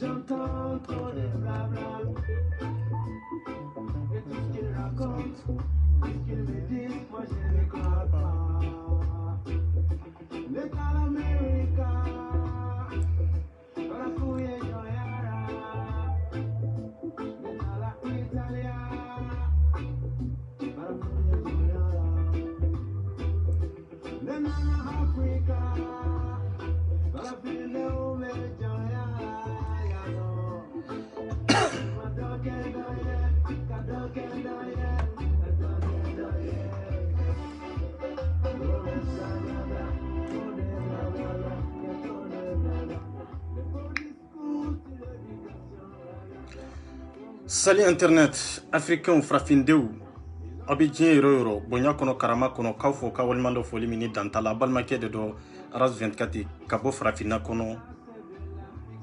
J'entends trop de blabla. Et tout ce qu'ils racontent, tout ce qu'ils me disent, moi je ne crois pas. L'état d'Amérique, la fouille et Joyara. L'état l'Italie, la fouille et Joyara. L'état Africa, la fouille et Joyara. Salut internet africain frafindeu abidjan yoro bonya kono karama kono kawfo ka walmando foli mini dantala balmake de do ras 24 kabo frafina kono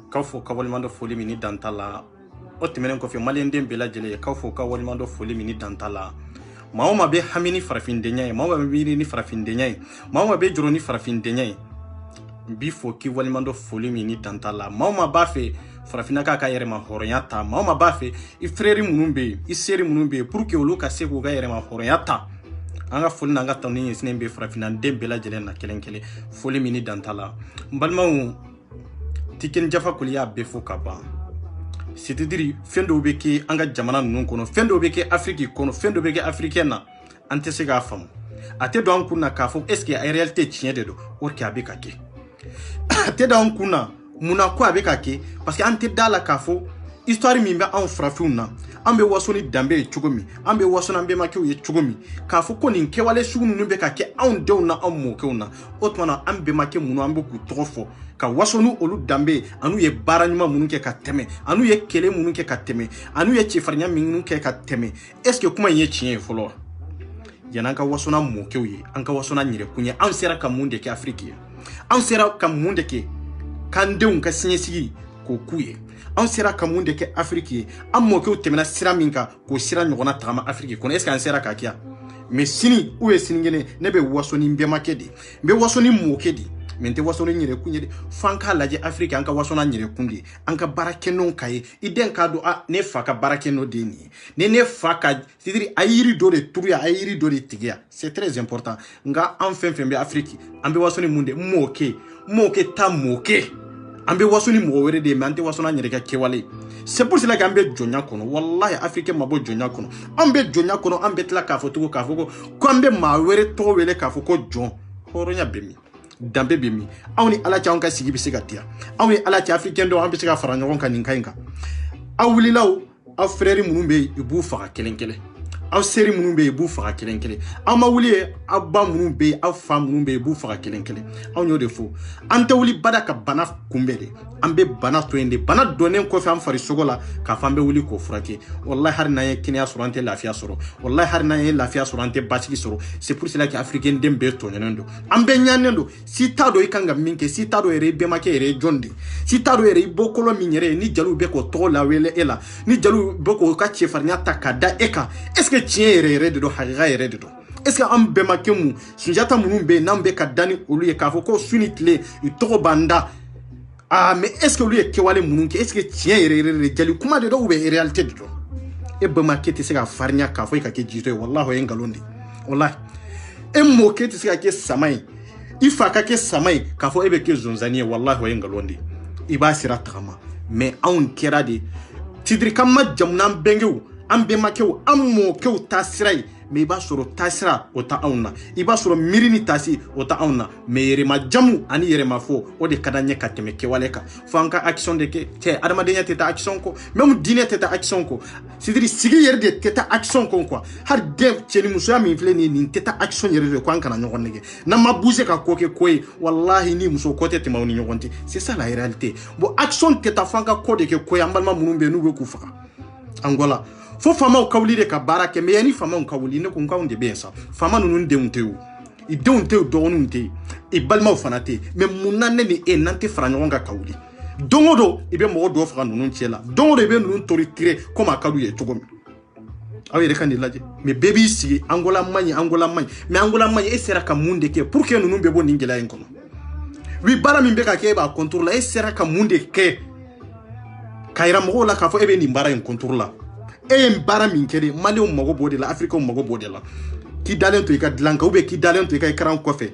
kawfo ka walmando foli mini dantala otimenen ko fi malien dem bela jele kawfo ka walmando foli mini dantala maoma be hamini frafindenya maoma be ni frafindenya maoma be joro ni frafindenya bifo ki walmando foli mini dantala maoma bafe farafina ka yere ma horoyata maoma bafe i frère munumbe i seri munumbe pour que olu ka se ko ga yere ma horoyata anga foli nanga tani snembe farafina dembela jele na kelenkele foli mini dantala mbalmaw tiken jafa kuliya befo kaba c'est-à-dire fendo beke anga jamana nun kono fendo beke afrique kono fendo beke africaine ante se ga fam ate do ankuna ka fo est-ce que en réalité tien de do or ki abeka ke ate do ankuna muna ko abeka ke parce que ante dala ka fo histoire mi be en frafuna ambe wasoni dambe chugomi ambe wasona ambe makiu ye chugomi ka fo ko nin kewale sunu nube ka ke on de na on mo ke ona otmana ambe make munu ambe ku trofo ka wasonu olu dambe anu ye baranyuma munu ke ka teme anu ye kele munu ke ka teme anu ye chifarnya munu ke ka teme est-ce que kuma ye chien folo yananka wasona mo ke uye anka wasona nyire kunye an sera ka munde ke afrique an sera ka munde ke kandeun ka sinyesigi ko kuye an sera ka munde ke afrique an mo ke temena sira minka ko sira nyogona tama afrique kono est-ce que an sera ka kia mais sini ou est siningene ne be wasoni mbe makedi mbe wasoni mo kedi mente wasoni nyire kunye de fanka laje afrique anka wasona nyire kundi anka barakenon kai iden ka do ne faka barakeno deni ne faka c'est-à-dire ayiri do de tuya ayiri do de tigia c'est très important nga enfin fembe afrique ambe wasoni munde moke ta moke ambe wasoni mo were de mente wasona nyire ka kewale c'est pour cela qu'ambe jonya kono wallahi africain mabo jonya kono ambe jonya kono ambe tla ka foto ko ambe ma were to wele ka foko jon horonya bemi dambe bemi awni ala cha onka sigi bisiga dia awni ala cha africain do ambe siga fara nyon kan ninkainga awli law aw frère munumbe ibu fara kelenkele aw seri munumbe ibu fara kelenkele aw mawli abba munumbe aw fam munumbe ibu fara kelenkele aw nyo defo ante wuli badaka bana kumbede ambe bana toende bana donen ko fam fari sogola ka fambe wuli ko furake wallahi har na ye kinya surante lafiya soro wallahi har na ye lafiya surante bachiki soro c'est pour cela que africain dembe to nendo ambe nyanendo si tado ikanga minke si tado ere be make ere jonde si tado ere bokolo minyere ni jalu be ko to la wele ela ni jalu boko ka chefarnya takada eka est-ce que tien ere de do haga ere de do est-ce que ambe makemu sunjata munumbe nambe ka dani olu ye ka foko sunitle itoro banda Ah, mais est-ce que lui est kewale mununke? Est-ce que tien est jali kuma de do ou réalité de do? E bama ke te se ka farnya ka fo ka ke jito wallahi en galondi. Wallahi. E mo ke te se ka ke samai. Ifa ka ke samai ka fo ebe ke zonzani wallahi en galondi. Iba sira tama. Mais on kera de tidri kama jamna bengew ambe makew ammo kew tasirai mais iba soro tasira ota auna iba soro mirini tasi ota auna mais yerema jamu ani yerema fo o de kadanye kateme ke waleka fanka action de ke te adama de teta action ko même dine teta action ko sidiri sigi yer de teta action ko quoi har dem cheni muso mi fle ni teta action yer de ko an kana nyogon nege na ma bouger ka ko ke koy wallahi ni muso ko tete mawni nyogonti c'est ça la réalité bo action teta fanka ko de ke koy ambalma munumbe nu be ku faka angola fo fama o kawli de ka barake me yani fama o kawli ne ko nkawnde be sa fama nunu de untew I de untew do onunte I balma o fanate me munanne ni e nante fra nyonga kawli dongodo ibe mo do fra nunu nchela dongodo ibe nunu tori tire comme akalu ye togomi awe de kan laje me baby si angola mani me angola mani e sera ka munde ke pour que nunu be bo ningela en kono wi bara mi be ka ke ba contrôle e sera ka munde ke kayra mo la ka fo ebe ni bara en contrôle e mbara minkere mali mago bode la afrika mago bode la ki dalen to ka dlanka ube ki dalen to ka ekran kofe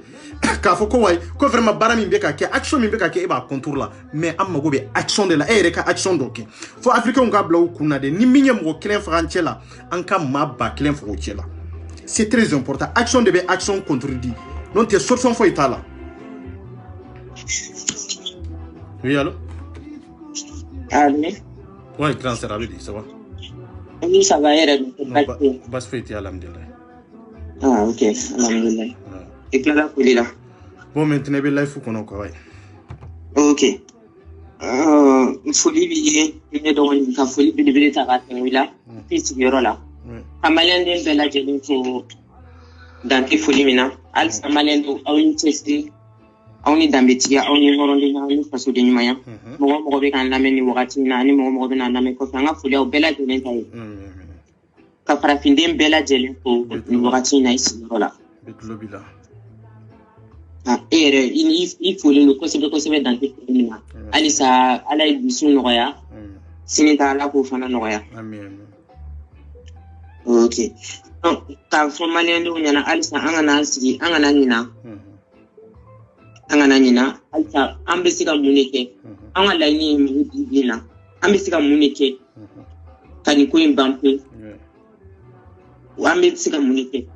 ka fo ko way ko vraiment bara min be ka ke action min be ka ke e ba contour la mais am mago be action de la e reka action doke fo afrika on ga bla kuna de ni minye mo klen franche la an ka mabba klen fo chela c'est très important action de be action contredit non te solution fo itala oui allô Allez. ouais grand sœur Abdi ça va Oui, ça va, bas fait alhamdulillah. Ah, ok, alhamdulillah. Et Clara, il est là. Bon, maintenant, il faut qu'on en quoi. Ok. Folie, il est dans une folie, il est à là. Puis, il y aura là. Amalien de Bella Jelly pour Dante Folie, maintenant. Al Samalien, on est testé. On est dans le métier, on est dans le parce que nous sommes moi, je vais en amener au ratina, ni moi, je vais en amener au fanga, folie au Bella Jelly. Quand on a fini Bella Jelly pour le ratina ici, voilà. Et il faut le conserver dans le pays. Alisa, à la édition Noria, c'est là pour faire Noria. Ok. Donc, quand on m'a dit qu'il y a Alisa, Angananina, Alta, Ambessiga Muneke, Angalani, Dina, Ambessiga Muneke, Kaniko in Bampe, Ambessiga Muneke.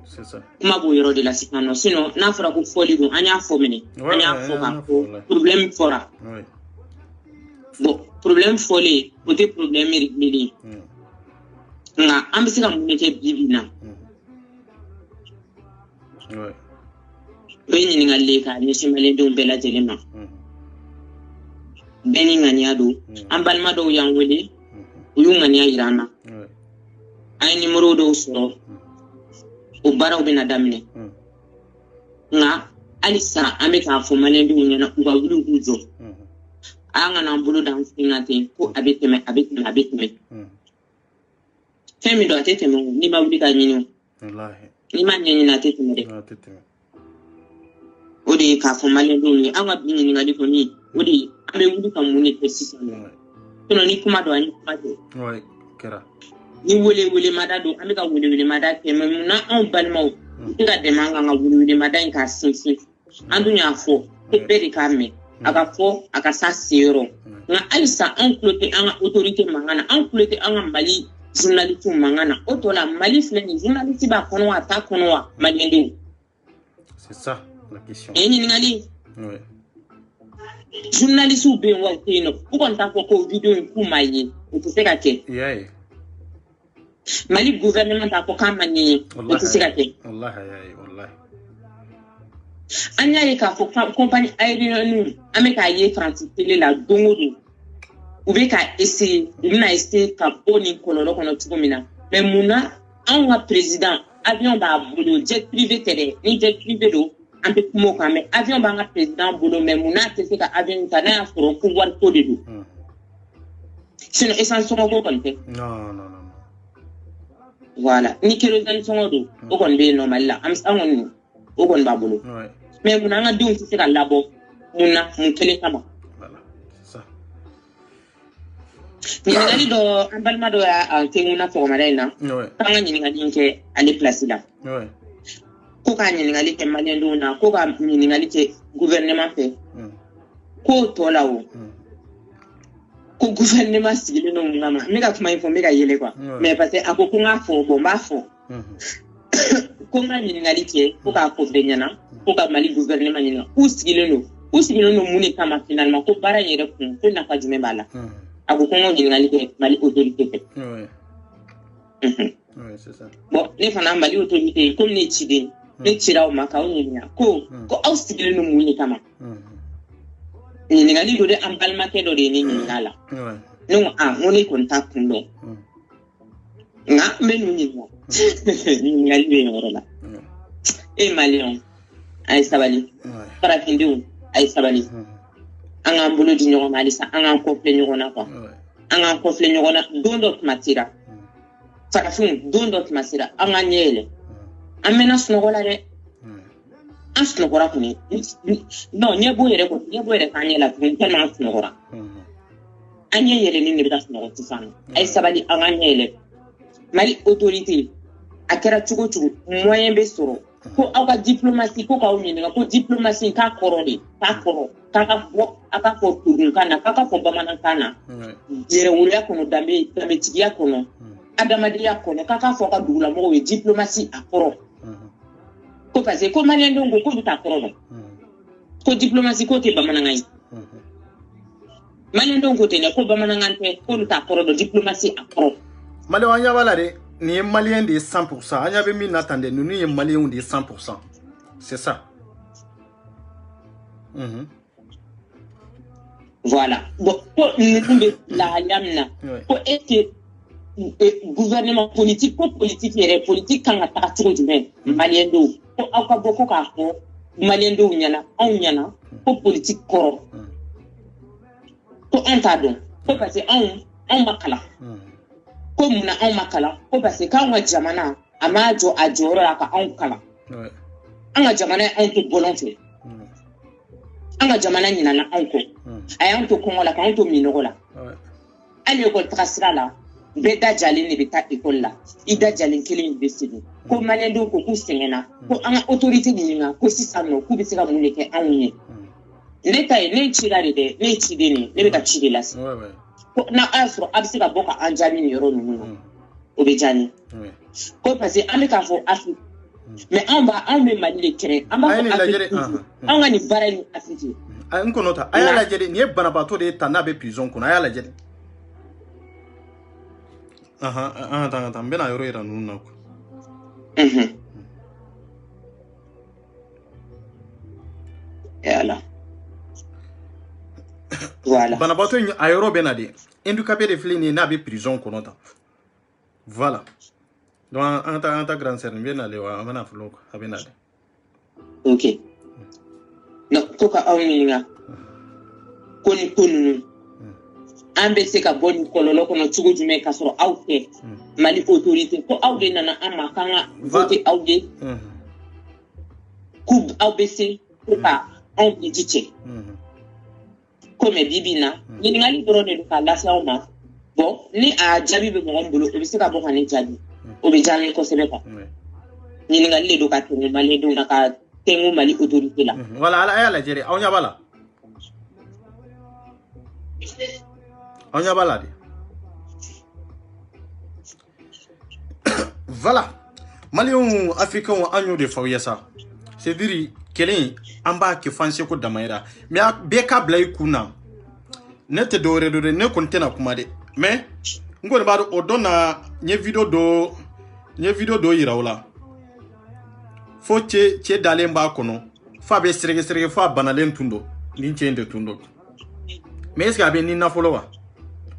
C'est ça. Maboyero de la Sicano, sinon, n'afra pour folie, Anya Fomini, Anya Foma, problème fora. Bon, problème folie, côté problème mili. Nga, Ambessiga Muneke Bivina. Ouais. Beni ngaleka ni simale do bela jelema beni ngania do ambalma do yangwele uyu ngania irana ay numéro do soro o baraw bena damne nga alisa ameka fo malen do nyana uga wulu guzo anga na mbulu dan singate ko abeteme femi do ateteme ni mawuli ka nyino wallahi ni manyeni na ateteme de Odi ka fomale doni anga bini ngali koni odi ambe wudi ka muni pesisa no tono ni kuma do ani kuma do ouais kera ni wole madado ambe ka wole madado ke memuna on balmo nda demanga nga wole madado ka sinsin andunya fo te peri kame aga fo aga sa sero nga alisa on cloté anga autorité mangana on cloté anga mali journaliste mangana otola mali fleni journaliste ba kono ata kono mali ndo c'est ça la question. Et ningali. Oui. Journaliste ou bien wa tino. Pourquoi t'as fait ko vidéo pour mailler? Tu sais que yeah. Mali gouvernement t'a fait campagne. Tu sais que wallahi. Anya ka fo compagnie aérienne America yé France télé la dongodo. Ou be ka essayer, ina essayer ka boni kololo kono tugomina. Mais muna un président avion ba bolo jet privé télé, ni jet privé do. Un peu plus mais avion banga président boulot mais mon c'est que avion tana pour pouvoir tout de tout sinon essentiellement ko kon te non voilà ni kérosène son do o kon be normal la am sangon o kon ba boulot mais mon nga dum c'est que labo mon kele kama ɲininkali dɔ an balima dɔ y'a tenguna sɔgɔmada in na k'an ka ɲininkali kɛ ale place la ko k'a ɲininkali kɛ maliyɛndenw na ko ka ɲininkali kɛ gouvernement fɛ k'o tɔ la o ko gouvernement sigilen don mun kama n bɛ ka kuma in fɔ n bɛ ka yɛlɛ quoi mais parce que a ko n k'a fɔ bon n b'a fɔ ko n ka ɲininkali kɛ ko k'a fɔ bɛɛ ɲɛna ko ka Mali gouvernement ɲininka k'u sigilen don mun de kama finalement ko baara in yɛrɛ kun ko nafa jumɛn b'a la a ko n ka ɲininkali kɛ Mali autorité fɛ bon ne fana Mali autorité komi ne ciden ne cira o ma k'aw ɲininka ko aw sigilen don mun de kama ɲininkali dɔ de an balimakɛ dɔ de ye ne ɲininka la ne ko n ko ne kɔni t'a kun dɔn nka n bɛ n'u ɲininka ɲininkali bɛ yen yɔrɔ la maliyɛnw a ye sabali farafindenw a ye sabali an k'an bolo di ɲɔgɔn ma halisa an k'an kɔfilɛ ɲɔgɔn na quoi an k'an kɔfilɛ ɲɔgɔn na don dɔ tuma sera farafinw don dɔ tuma sera an k'an ɲɛ yɛlɛ an mɛnna sunɔgɔ la dɛ an sunɔgɔra kɔni non ɲɛbo yɛrɛ k'an ɲɛ la tuguni tellement an sunɔgɔra an ɲɛ yɛlɛlen de bɛ taa sunɔgɔ sisan a ye sabali an k'an ɲɛ yɛlɛ Mali autorité a kɛra cogo cogo moyen bɛ sɔrɔ ko aw ka diplomatie ko k'aw ɲininka ko diplomatie k'a kɔrɔ de k'a kɔrɔ k'a ka fɔ a ka fɔ tugunkan na k'a ka fɔ bamanankan na yɛrɛwoloya kɔnɔ danbetigiya kɔnɔ adamadenya kɔnɔ k'a ka fɔ ka dugulamɔgɔw ye diplomatie a kɔrɔ ko parce que ko maliyɛndenw ko k'olu t'a kɔrɔ dɔn ko diplomatie ko tɛ bamanankan ye maliyɛndenw ko ten dɛ ko bamanankan tɛ k'olu t'a kɔrɔ dɔn diplomatie a kɔrɔ maliyɛnw an ɲɛ b'a la dɛ nin ye maliyɛn de ye 100% an ɲɛ bɛ min na tan dɛ ninnu ye maliyɛnw de ye 100% c'est ça voilà bon ko ninnu bɛ lahalaya min na ko est ce que gouvernement politique ko politique yɛrɛ politique kan ka taga cogo jumɛn maliyɛndenw ko aw ka bɔ ko k'a fɔ maliyɛndenw ɲɛna anw ɲɛna ko politique kɔrɔ ko an t'a dɔn ko parce que anw ma kalan ko mun na anw ma kalan ko parce que k'anw ka jamana a m'a jɔ a jɔyɔrɔ la ka anw kalan an ka jamana ye anw to bɔlɔn fɛ an ka jamana ɲinana anw kɔ a y'anw to kɔngɔ la k'anw to minɔgɔ la hali ekɔli taga sira la bɛɛ dajalen de bɛ taa ekɔli la i dajalen kelen bɛ segin ko maliyɛndenw ko k'u sɛgɛnna ko an ka autorité ɲininka ko sisan nɔ k'u bɛ se ka mun de kɛ anw ye ne ta ye ne cira de dɛ ne ye ciden de ne bɛ ka ci de lase ko n'a y'a sɔrɔ a bɛ se ka bɔ ka an jaabi nin yɔrɔ ninnu na o bɛ diya n ye ko parce que an bɛ k'a fɔ Afrique mais anw bɛ Mali de kɛrɛ an b'a fɔ Afrique anw ka nin baara in Afrique ye n kɔnɔ ta a y'a lajɛ de nin ye banabaatɔ de ye tan n'a bɛ prison kɔnɔ a y'a lajɛ de an ka taa n bɛna yɔrɔ yira ninnu na voilà banabaatɔ in a yɔrɔ bɛ na de handicapé de filɛ nin ye n'a bɛ prison kɔnɔ tan voilà donc an ka taa grande sœur n bɛ nale wa an bɛna fɔlɔ a bɛ nale ok non ko ka aw ɲininka ko ni ko ninnu an bɛ se ka bɔ nin kɔlɔlɔ kɔnɔ cogo jumɛn k'a sɔrɔ aw tɛ Mali autorité ko aw de nana an ma k'an ka voter aw ye ko aw bɛ se ko ka anw ji cɛ ko mɛ bi na ɲininkali dɔrɔn de don k'a lase aw ma bon ni a jaabi bɛ mɔgɔ min bolo o bɛ se ka bɔ ka ne jaabi o bɛ diya n ye kosɛbɛ quoi ɲininkali de don ka tɛmɛ maliyɛndenw na ka tɛnku Mali autorité la voilà a y'a lajɛ de aw ɲɛ b'a la aw ɲɛ b'a la de voilà maliyɛnw africains an y'o de fɔ aw ye sa c'est dire kelen an b'a kɛ f'an seko damayira mais bɛɛ ka bila i kun na ne tɛ dɔwɛrɛ don dɛ ne kɔni tɛna kuma dɛ mais n kɔni b'a dɔn o don na n ye video dɔ yira o la fo cɛ dalen b'a kɔnɔ f'a bɛ sɛrɛgɛ f'a banalen tun don ni cɛ in de tun don mais est ce que a bɛ ni nafolo wa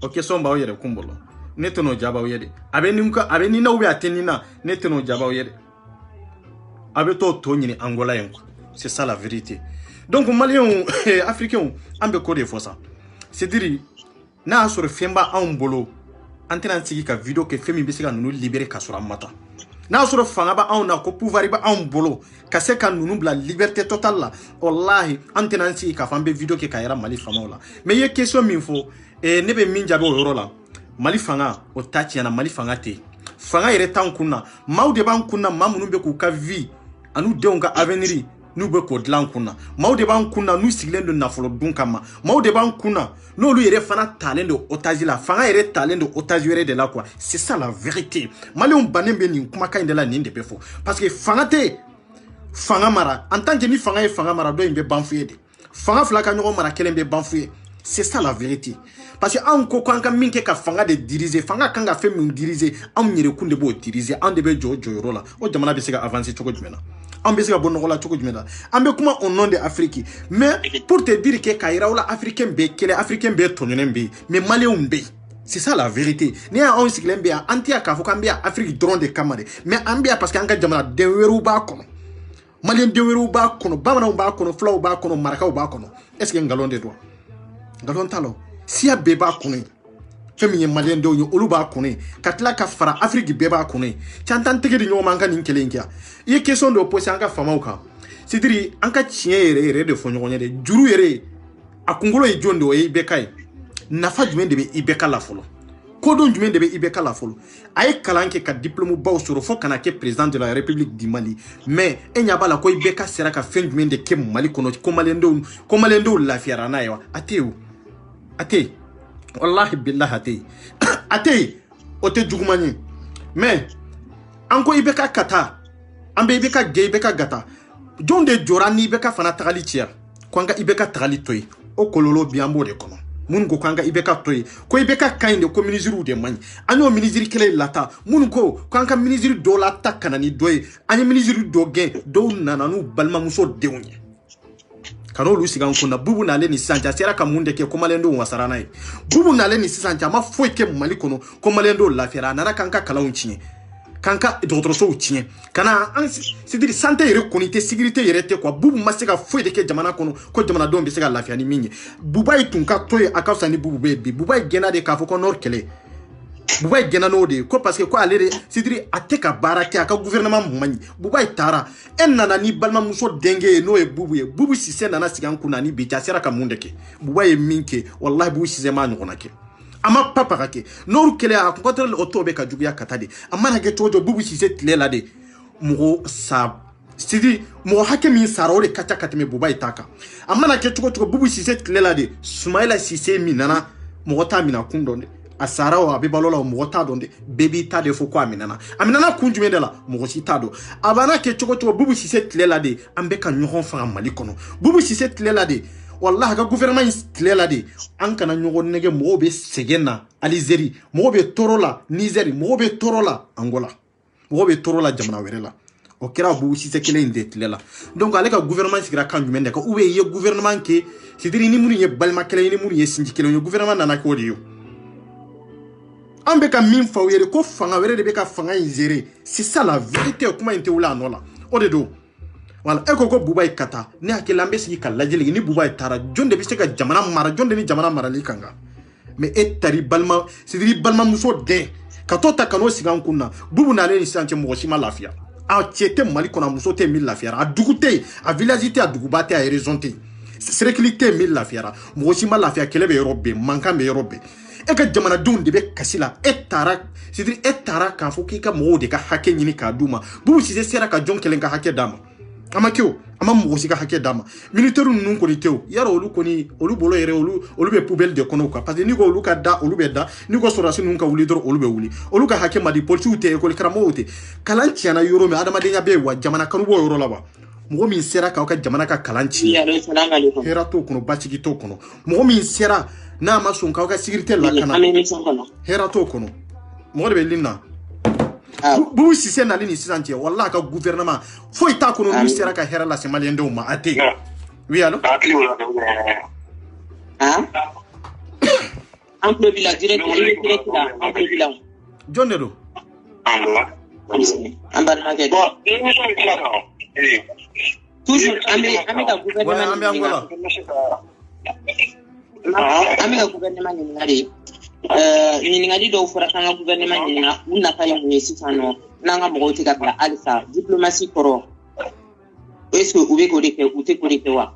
o question b'aw yɛrɛ kun bolo ne tɛ n'o jaabi aw ye dɛ a bɛ ni na ou bien a tɛ ni na ne tɛ n'o jaabi aw ye dɛ a bɛ t'o tɔ ɲini Angola yen quoi c'est ça la vérité donc maliyɛnw africains an bɛ ko de fɔ sa c'est dire n'a y'a sɔrɔ fɛn b'anw bolo an tɛna sigi ka video kɛ fɛn min bɛ se ka ninnu libérer ka sɔrɔ an ma taa n'a y'a sɔrɔ fanga b'anw na ko pouvoir b'anw bolo ka se ka ninnu bila liberté totale la wallahi an tɛna sigi k'a fɔ an bɛ video kɛ ka yira Mali faamaw la mais i ye question min fɔ ne bɛ min jaabi o yɔrɔ la Mali fanga o tati na Mali fanga te fanga yere tan kunna maw de ban kunna mamunu be ku ka vie anu de on ka avenir nu be ko dlan kunna maw de ban kunna nu siglen do nafolo dun kama maw de ban kunna no lu yere fana talent de otage la fanga yere talent de otage yere de la quoi c'est ça la vérité Mali on banen be ni kuma ka indela ni de befo parce que fanga te fanga mara en tant que ni fanga e fanga mara do imbe banfuye de fanga fla ka nyogo mara kelembe banfuye c'est ça la vérité parce que an ko kan ka minke ka fanga de diriger fanga kan ga fe min diriger an nyere kunde bo diriger an de be jojo yoro la o jamana be se ga avancer choko jumena an be se ga bonno la choko jumena an be kuma au nom de Afrique mais pour te dire que kaira wala africain be kele africain be tonyonen be mais malien be c'est ça la vérité ni a on siglen be anti ka fo kan be Afrique drone de kamade mais an be parce que an ga jamana de weru ba kono malien de weru ba kono bamana ba kono flow ba kono maraka ba kono est-ce que ngalon de doit ngalon talo si a beba kone femi malien do yo oluba kone katla ka fara Afrique beba kone chantan tege di nyoma nga nin kelenkia ye question de opposition nga fama uka sidiri anka chien yere de fonyo de juru yere akungolo e jondo e bekai nafa jumen de be ibeka la folo kodon jumen de be ibeka la folo ay kalanke ka diplôme baw soro fo kana ke président de la République du Mali mais enya bala ko ibeka sera ka fen jumen de ke Mali kono ko malendo la fiara na yo ateu ate wallahi billahi ate ote jugumani mais anko ibeka kata ambe ibeka ge ibeka gata jonde jorani ibeka fana tagali tia kwanga ibeka tagali toy o kololo biambo de kono mun ko kwanga ibeka toy ko ibeka kainde ko ministre de mani anyo ministre kele lata mun ko kwanga ministre do lata kanani doy anyo ministre do gen do nananu balma muso deunye kano lu sigan kuna bubu na le ni sanja sera ka munde ke komalendo wasarana yi bubu na le ni sanja ma foi ke Mali kono komalendo la fiera na kanka kala unchi kanka docteur so uchi kana c'est-à-dire santé yere konité sécurité yere te quoi bubu masika foi de ke jamana kono ko jamana dombe sega la fiani mingi buba itunka toy akausa ni bubu bebi buba gena de ka fo ko nor kele buba gena no de ko parce que ko alere c'est-à-dire ateka barake aka gouvernement mani buba tara en nana ni balma muso denge no e bubu si se nana sigan kuna ni bita sera ka mundeke buba e minke wallahi bubu si se ma ngona ke ama papa kake noru kele a contre le otobe ka jubiya katade amana ke tojo bubu si se tlela de mo sa c'est-à-dire mo hakemi sarore kacha kateme buba itaka amana ke tojo bubu si se tlela de Soumaïla Cissé minana mo ta mina kundonde asara wa bibalola mugota donde baby ta de foko aminana kunjume de la mugosi tado abana ke choko bubu Cissé tlela de ambeka nyogon fa Mali kono bubu Cissé tlela de wallahi ga gouvernement tlela de an kana nyogon nege mobe segena alizeri mobe torola nizeri mobe torola Angola mobe torola jamana werela o kira bubu Cissé kele inde tlela donc ale ka gouvernement sigira kanjume de ka ube ye gouvernement ke sidiri ni muni ye balma kele ni muni ye sinji kele yo gouvernement nana ko de yo ambeka min fawere ko fanga were de beka fanga inzere c'est ça la vérité kuma inte wala nola odedo wala eko ko buba ikata ni akela mbesi ka lajeli ni buba itara jonde bi seka jamana mara jonde ni jamana mara likanga mais etari balma sidiri balma muso de katota kano sigan kunna bubu na le ni sanche mo shima lafia a tiete Mali kona muso te mil lafia a dugute a village te a dugubate a horizonte serekilite mil lafia mo shima lafia kelebe eurobe manka me eurobe e ka jamana dun de be kasila etara sidiri etara ka fo ki ka mo de ka hake nyini ka duma bubu Cissé sera ka jon kelen ka hake dama amakio ama mo si ka hake dama militaire nun ko ni teo yaro olu ko ni olu bolo yere olu be poubelle de kono quoi parce que ni ko olu ka da olu be da ni ko sorasi nun ka wuli dor olu be wuli olu ka hake madi police ute ko kramo ute kalanti na yoro me adama de nya be wa jamana kanu bo yoro laba mo min sera ka jamana ka kalanti hera to kono bachigi to kono mo min sera na ma son ka sécurité la kana hera to kono mo de linna bubu Cissé na lini sisantie wallahi ka gouvernement fo ita kono mi sera ka hera la Somalien de ma ate oui allo en plus village direct là en plus village jonne do ambar na ke toujours ami ka gouvernement ami ka gouvernement ni ngari ni ngari do fura kan gouvernement ni na unna kaya mu yesifano nanga mo tika bla alsa diplomatie koro est-ce que ube ko de ke ute ko de ke wa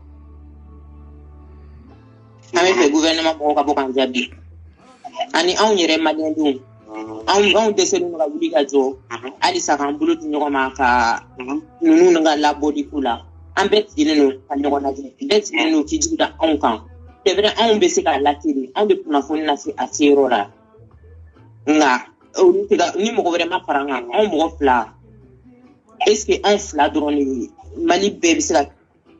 ami fe gouvernement ko ka bokan jabi ani anw yɛrɛ maliyɛndenw anw dɛsɛlen don ka wuli ka jɔ halisa k'an bolo di ɲɔgɔn ma ka ninnu ka labɔli k'u la an bɛɛ sigilen don ka ɲɔgɔn lajɛ bɛɛ sigilen don k'i jigi da anw kan c'est vrai anw bɛ se k'a lateli anw bɛ kunnafoni lase a se yɔrɔ la nka olu tɛ ka ni mɔgɔ wɛrɛ ma fara an kan anw mɔgɔ fila est ce que anw fila dɔrɔn de Mali bɛɛ bɛ se ka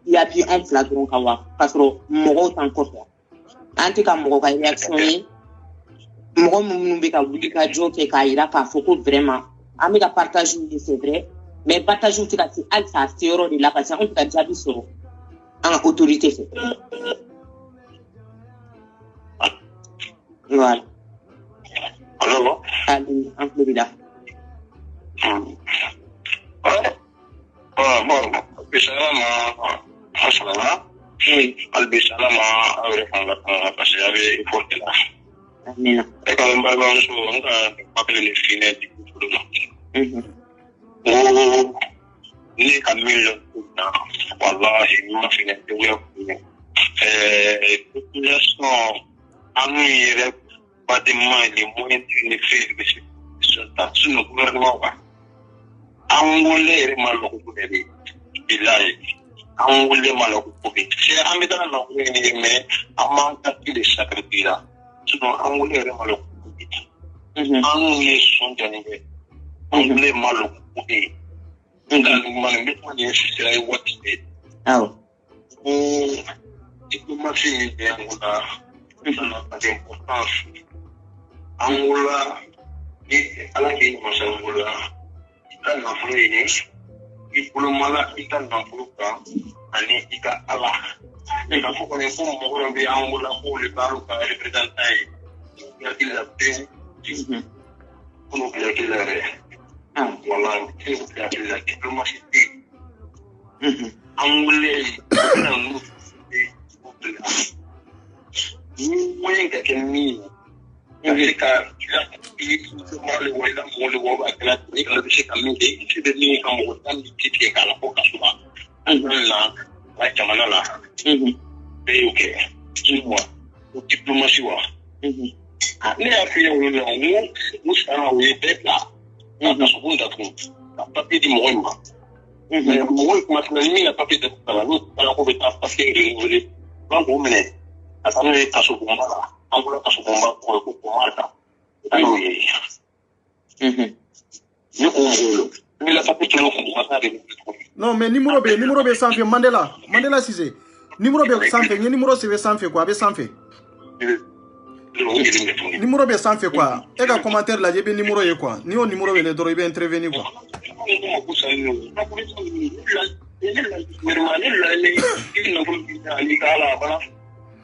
yapi anw fila dɔrɔn kan wa k'a sɔrɔ mɔgɔw t'an kɔfɛ an tɛ ka mɔgɔ ka réaction ye mɔgɔ minnu bɛ ka wuli ka jɔ kɛ k'a jira k'a fɔ ko vraiment an bɛ ka partage ye c'est vrai mais partage tɛ ka se halisa a se yɔrɔ de la parce que anw tɛ ka jaabi sɔrɔ an ka autorité fɛ voilà. Allô? Allô, an tulo b'i la. Bon, bisalama hasalama. Oui. Al bisalama awre fanga parce que avait porté là. Amina. Et quand même pas grand chose, on a pas le fini du tout. Ni Camille wallahi ma fini de ouais. Population amire pas de moins les moyens de faire des choses sur le gouvernement. Angolé malo kubeli bilai angolé malo kubeli c'est amidana na wini me amanta kile sakritira sino angolé malo kubeli angolé sonjanibe angolé malo kubeli ndan man mit man yesira what it aw diplomatie de angola na de importance angola et ala ki masangola kan nafolo ini ipolo mala ika nafolo ka ani ika ala ika foko ne fomo mokoro be angola ko le baro ka representant ya kila pe kono ya kila re wala ya kila diplomatie angole na nu wenga kemi Afrika mole wala mole wa kala ni kala bi kammi de ci de ni kam ko tan ci ci kala ko kasuma Allah la jamana la be okay moi diplomatie wa ne a fait un nom musana we beta na segunda tu papi di moima moi kuma ni na papi de kala no para ko beta parce que ngoli ba ko mene asane kaso bomba angula kaso bomba ko marta ano ye ni ko ngolo ni la papi to ko masare non mais numéro be sanfé Mandela Cissé numéro be sanfé ni numéro c'est sanfé quoi be sanfé numéro be sanfé quoi et ka commentaire la jebe numéro ye quoi ni o numéro be le doro be intervenir quoi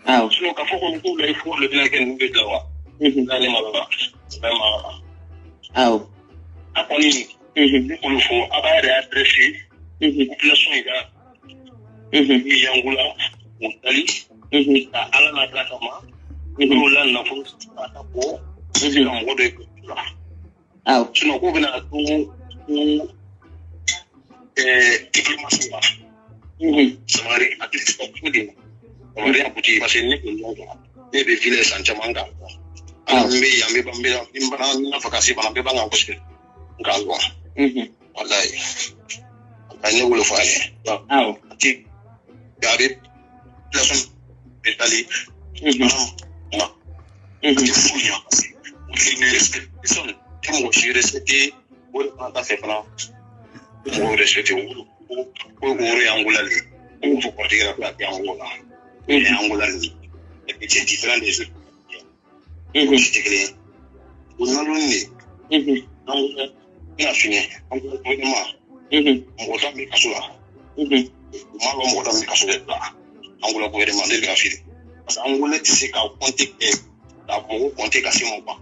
Ah, sinon ka foko ko la ifo le bien ken be dawa dale mala vraiment ah, aponi ni ko fo aba da adresse population ida yangula mutali ala na tratama ko la na fo ta ko na mo de ah, sinon ko bina to diplomatie samari at least ko din Maria Puti masini ni be vile sanchamanga ambe yambe bambe imbana na fakasi bana be banga koske ngalwa wallahi kanye wolo faye ti gabe plason betali ma ti funya ni respectation ti mo shi respecter wala ta se fana mo respecter ko gore angulali ko ko dira plat yangola angola ni c'est différent des autres c'est clair on a l'onni na fini angola vraiment on va me kasula malo mo ta me kasula là angola ko vraiment de la fille parce que angola c'est ka compter la bo compter ka simo pas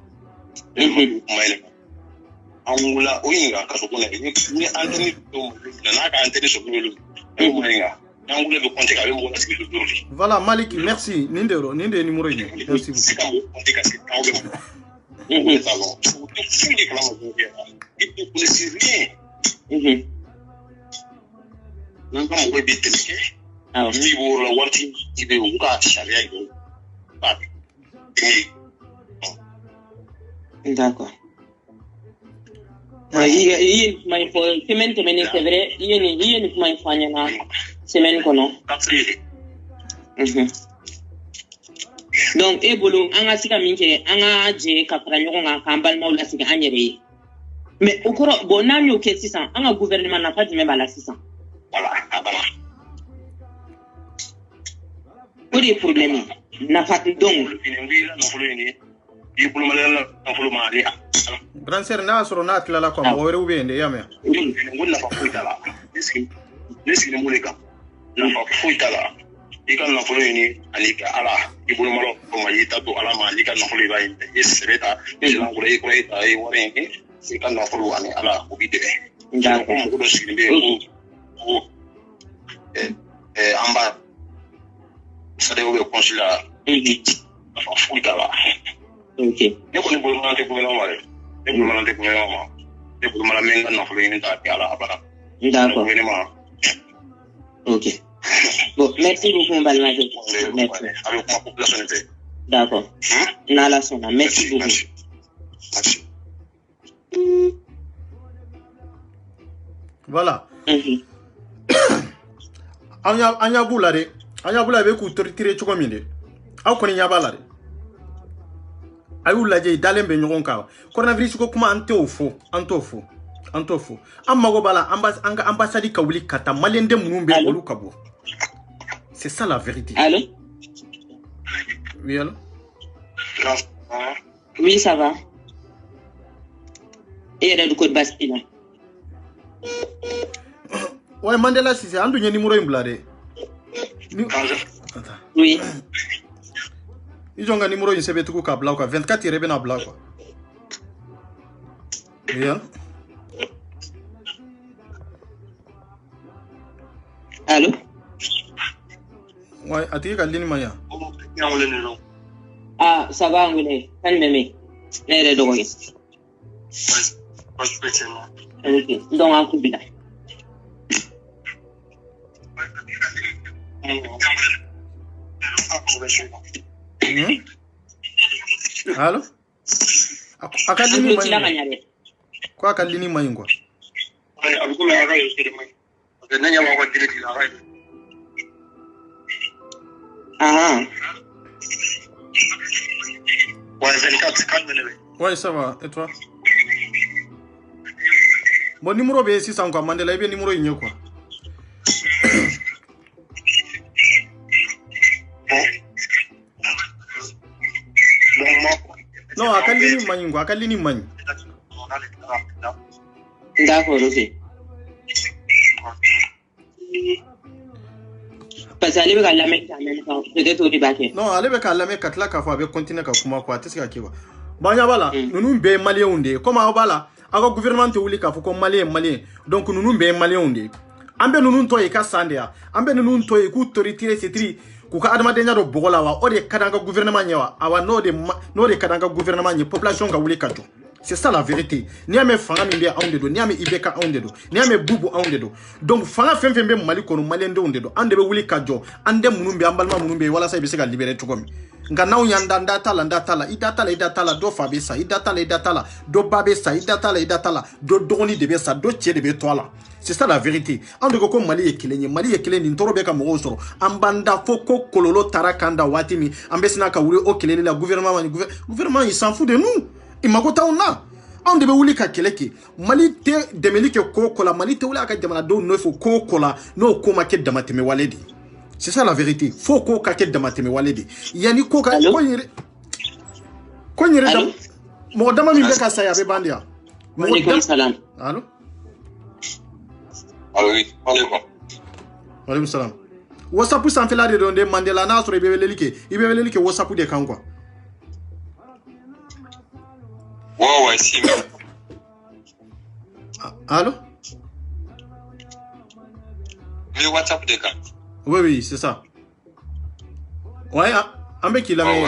maile angola oinga ka so kona ni anteni to na ka anteni so kulu oinga Voilà, Malik, merci. Ninde numéro yi. Merci D'accord. Il m'a fait semaine c'est vrai, il m'a fait une semaine kono. Donc bolo anga sika minke anga je kapra nyoko nga kambal maula sika anyere. Mais au cours bon ami au 600 anga gouvernement n'a pas dit même à la 600. Voilà. Pour les problèmes n'a pas donc Grand sœur na soro na tlala kwa mwere ubende yame. Ngona fa fuitala. Nisi ni muleka. Na fa fuitala. Ika na folo ni alika ala ibulu malo ko mayita to ala malika na folo ba inte. Yesreta ila ngure ko ita ai warenge. Ika na folo ani ala ubide. Nda ko mo do sikimbe ko amba sade o consulat. Fa fuitala. OK. Ne ko ni bolo na te ko na wale. Ne bolo na te ko na ma. Ne bolo na menga na folo ni ta ala abara. D'accord. OK. Bon, merci beaucoup, Balmade. Merci. Avec ma population. D'accord. Nala Sona, merci beaucoup. Merci. Voilà. Anya bulare. Anya bulare ku tire chuko minde. Aw koni nya balare. Ayu laje dalembe nyogon ka. Coronavirus ko kuma anto fo. Amago bala ambassade ka wuli kata malende munumbe olu kabo. C'est ça la vérité. Allô? Oui, allô? Oui, ça va. Et il y a du code Bastille. Ouais, Mandela, si c'est un numéro imblade. Oui. Ils ont un numéro, ils savent tout qu'à blanc, 24 il revient à blanc. Oui, allô? Allô? Ouais, à tirer ligne maya. Ah, ça va, Angolais. Quand même, n'est de drogue. OK. Donc, un coup de Allô? Akadini maya. Quoi akadini maya quoi? Ah. Ouais, ça va. Et toi? Mon numéro est 600 quoi. Mandela, il y a numéro igno quoi. Non, à quel ligne mani quoi? À quel ligne mani? D'accord, OK. Parce que allez la mettre en même temps, peut-être au débat. Non, allez avec la mettre là qu'à faire continuer qu'à comment quoi, qu'est-ce qu'il y a? Banya bala, nous be malien onde. Comment bala? Aga gouvernement te wuli ka fo ko malien. Donc nous be malien onde. Ambe nous toye ka sandia. Ambe nous toye ku autorité setri ku ka adama denya do bogola wa o de kadanga gouvernement nyawa. Awa no de kadanga gouvernement ni population ka wuli ka jo. C'est ça la vérité. Niame fanga minde aundedo, niame ibeka aundedo, niame bubu aundedo. Donc fanga fembe mali kono malende ondedo. Ande be wuli kajo, ande munumbe ambalma munumbe wala sai bisika libere tukomi. Nga naw nyanda ndatala idatala do fabesa idatala do babesa idatala do doni de besa do tche de be toala. C'est ça la vérité. Ande ko mali ekeleni ntoro be ka mo soro. Ambanda foko kololo tarakanda watimi ambesina ka wuri o kelele la gouvernement il s'en fout de nous. Imagota ona on debe wuli ka keleke mali te demelike kokola mali te wuli aka jamana do no fo kokola no ko make damateme waledi. C'est ça la vérité. Faut ko ka ke damateme waledi. Yani ko ka ko nyere dam mo dama mi beka saya be bandia. Wa alaykum salam. Allô? Allô, oui. Wa alaykum salam. WhatsApp sans fait la de donde Mandela na so ibe lelike WhatsApp de kan quoi. Ouais, si. Allô? Le WhatsApp de quand? Oui, c'est ça. Ouais, un mec qui l'a mis.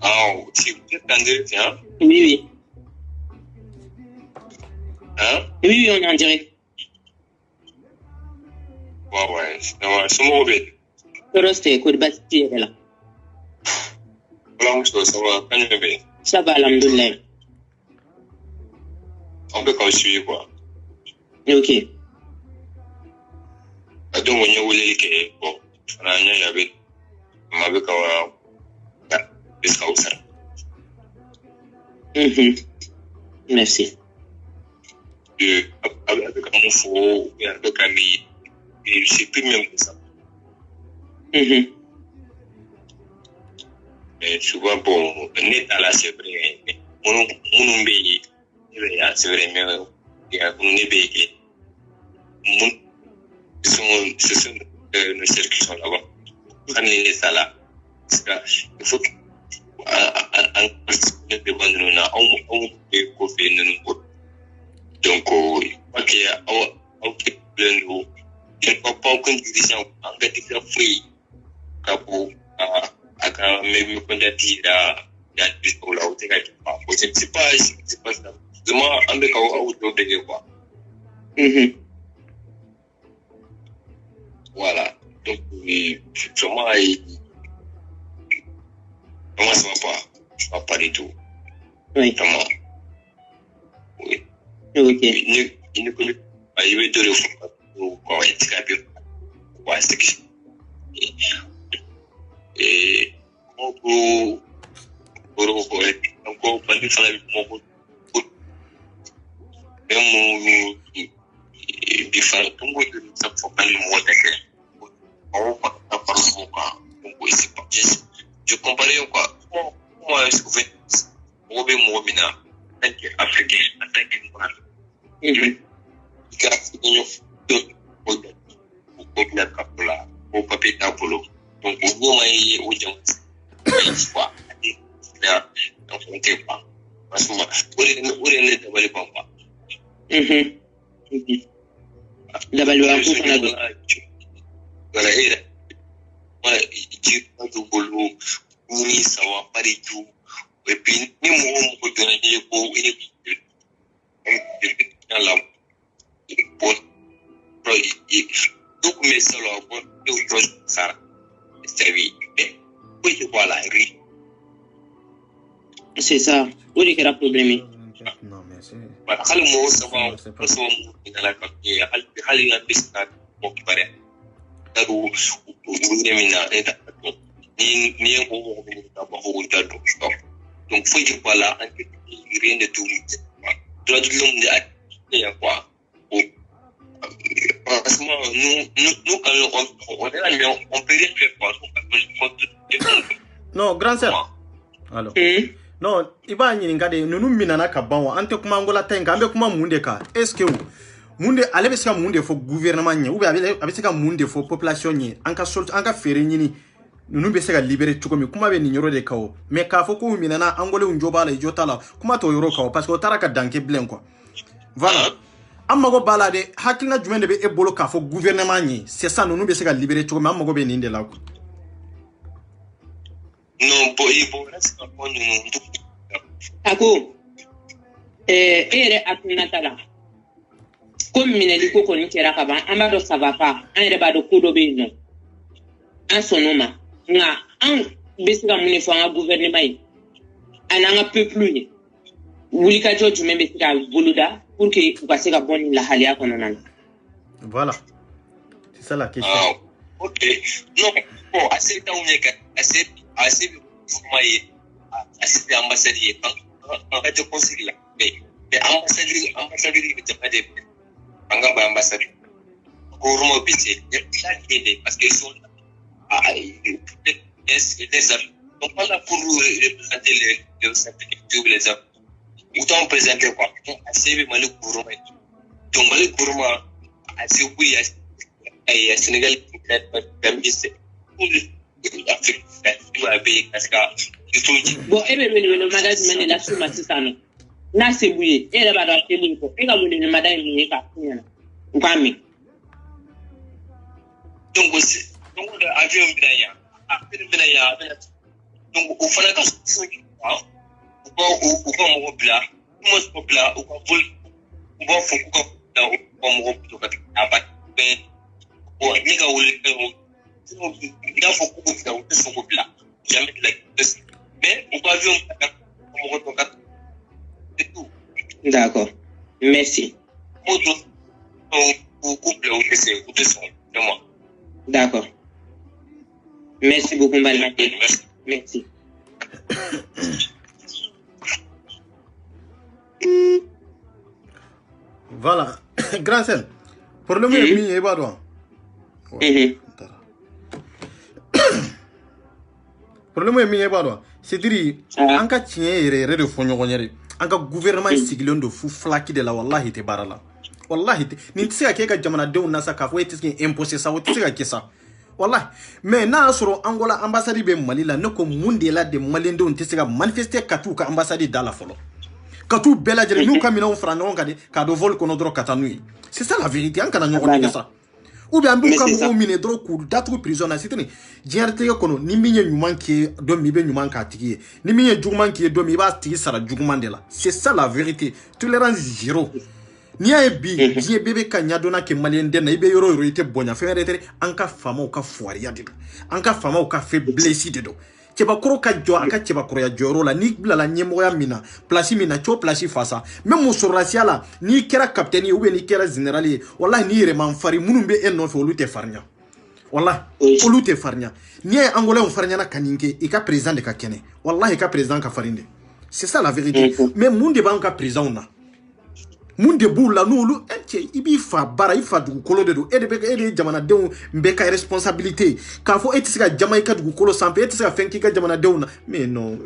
Ah, si vous êtes en direct, hein? Oui. Hein? Oui, on est en direct. Ouais, c'est mauvais. Reste, coup de Bastille là. Ça va, alhamdoulilah. On peut suivre quoi. Ok. Donc, on y a oublié que, bon, on a y avait, on m'avait quand Merci. Avec un faux, avec un ami, et c'est plus même que ça. Mais souvent, bon, net à la c'est vrai, mon pays, c'est vrai, mais il y a un pays ce sont nos sœurs qui sont là-bas. On est ça là. Il faut qu'un devant nous, on peut couvrir nous. Donc, ok, nous, je ne crois pas aucune dirigeant en fait de free. Kapo, même quand il y a des gens là, c'est pas ça. Moi, on est au quoi. Voilà. Donc, vraiment, comment ça va pas du tout. Oui. Comment? Oui. Ok. Il ne connaît pas. Il veut te le faire. Quoi, il t'a bien. Ouais, c'est que. Et, encore, pas de faire même, différent. Donc, ça ne faut pas le mot d'accord. On va pas parler de quoi. Donc, c'est pas je comparais quoi. Moi, est-ce que vous faites moi, en tant qu'Africain, en tant que noir. Au papier d'Apollo. Donc, au moins, il y a au Dieu. Quoi. Donc, on ne sait pas. Parce que moi, où est le développement? Voilà, il du boulot, ni ça va pas du tout. Et puis, ni moi, donner donc, mais ça, ça, c'est ça. Où est le problème? Non, mais c'est. Voilà, donc, faut que voilà, rien de tout. Droit de l'homme, quoi. Franchement, nous, quand on est là, on peut rien faire, quoi. Non, grand sœur. Alors. Non, iba ɲininka de nunu minana ka ban wa an tɛ kuma angola ta in kan an bɛ kuma mun de kan est-ce que mun de ale bɛ se ka mun de fɔ gouvernement ɲɛ ou bien a bɛ se ka mun de fɔ population ɲɛ an ka fɛɛrɛ ɲini nunu bɛ se ka libérer cogo min kuma bɛ nin yɔrɔ de kan o mais k'a fɔ k'u minana angolenw jo b'a la i jo t'a la kuma t'o yɔrɔ kan o parce que o taara ka dan kɛ bilen quoi voilà an mago b'a la de hakilina jumɛn de bɛ e bolo k'a fɔ gouvernement ɲɛ c'est ça nunu bɛ se ka libérer cogo min an mago bɛ nin de la quoi. Non, bon, c'est pas bon, Ako, ere atunatala. Comme mineli ko koni kera kaba, amado ça va pas. An ere ba do kodo be no. An sonoma. Nga an besiga muni fo an gouvernement yi. An an peuple yi. Wuli ka jo jume besiga boluda pour que ou ka boni la halia kono nan. Voilà. C'est ça la question. Ah, OK. Non, bon, assez temps assez assez ambassadeur en fait conseiller là mais ambassadeur il était pas des anga ambassadeur gouvernement bité parce que sont les amis donc pas là pour représenter les certificats les amis autant présenter quoi assez bien le gouvernement donc le gouvernement assez oui à Sénégal peut-être Afrique bon, le madame mène la sous Matisano. Là, c'est bouillé. Et elle va dans le livre. Et comme le madame est parti. Donc, avion Binaya. Donc, au fond, quand on va Mais on va vivre c'est tout. D'accord. Merci. Pour couple ou de moi. D'accord. Merci beaucoup, Balmaké. Merci. Voilà. Grand Sen. Pour le mieux, il y a problème mi yeba c'est dire an ka tiɲɛ yɛrɛ de fɔ ɲɔgɔn ye an ka gouvernement sigilen do fu flaki de la wallahi te barala wallahi ni tse ka kɛ ka jamanadenw na sa k'a fɔ e tɛ se imposer sa o tɛ se ka kɛ sa wallahi mais n'a y'a sɔrɔ Angola ambassade bɛ Mali la ne ko mun de la de maliyɛndenw tɛ se ka manifester ka t'u ka ambassade da la fɔlɔ ka t'u bɛɛ lajɛlen n'u ka minɛnw fara ɲɔgɔn kan de k'a don vol kɔnɔ dɔrɔn ka taa n'u ye c'est ça la vérité an kana ɲɔgɔn nɛgɛ sa ou bien b'u ka mɔgɔw minɛ dɔrɔn k'u datugu prison na c'est ni diɲɛlatigɛ kɔnɔ ni min ye ɲuman k'i ye don min i bɛ ɲuman k'a tigi ye ni min ye juguman k'i ye don min i b'a tigi sara juguman de la c'est ça la vérité tolérance zéro n'i y'a ye bi diɲɛ bɛɛ bɛ ka ɲɛdɔnna kɛ maliyɛnden na i bɛ yɔrɔ o yɔrɔ i tɛ bonya fɛn wɛrɛ tɛ an ka faamaw ka fugariya de don an ka faamaw ka faiblesse de don cɛbakɔrɔ ka jɔ a ka cɛbakɔrɔya jɔyɔrɔ la n'i bilala ɲɛmɔgɔya min na place min na c'o place fasa même musorasiya la n'i kɛra capitaine ye ou bien n'i kɛra général ye wallahi n'i yɛrɛ man fari minnu bɛ e nɔfɛ olu tɛ farinya wallahi olu tɛ farinya n'i ye angolais farinyana ka nin kɛ i ka président de ka kɛnɛ wallahi i ka président ka farin de c'est ça la vérité mais mun de b'an ka président na mun de b'u la n'olu cɛ i b'i fa baara i fa dugukolo de don e de ye jamanadenw bɛɛ ka responsabilité k'a fɔ e tɛ se ka jama i ka dugukolo sanfɛ e tɛ se ka fɛn k'i ka jamanadenw na mais non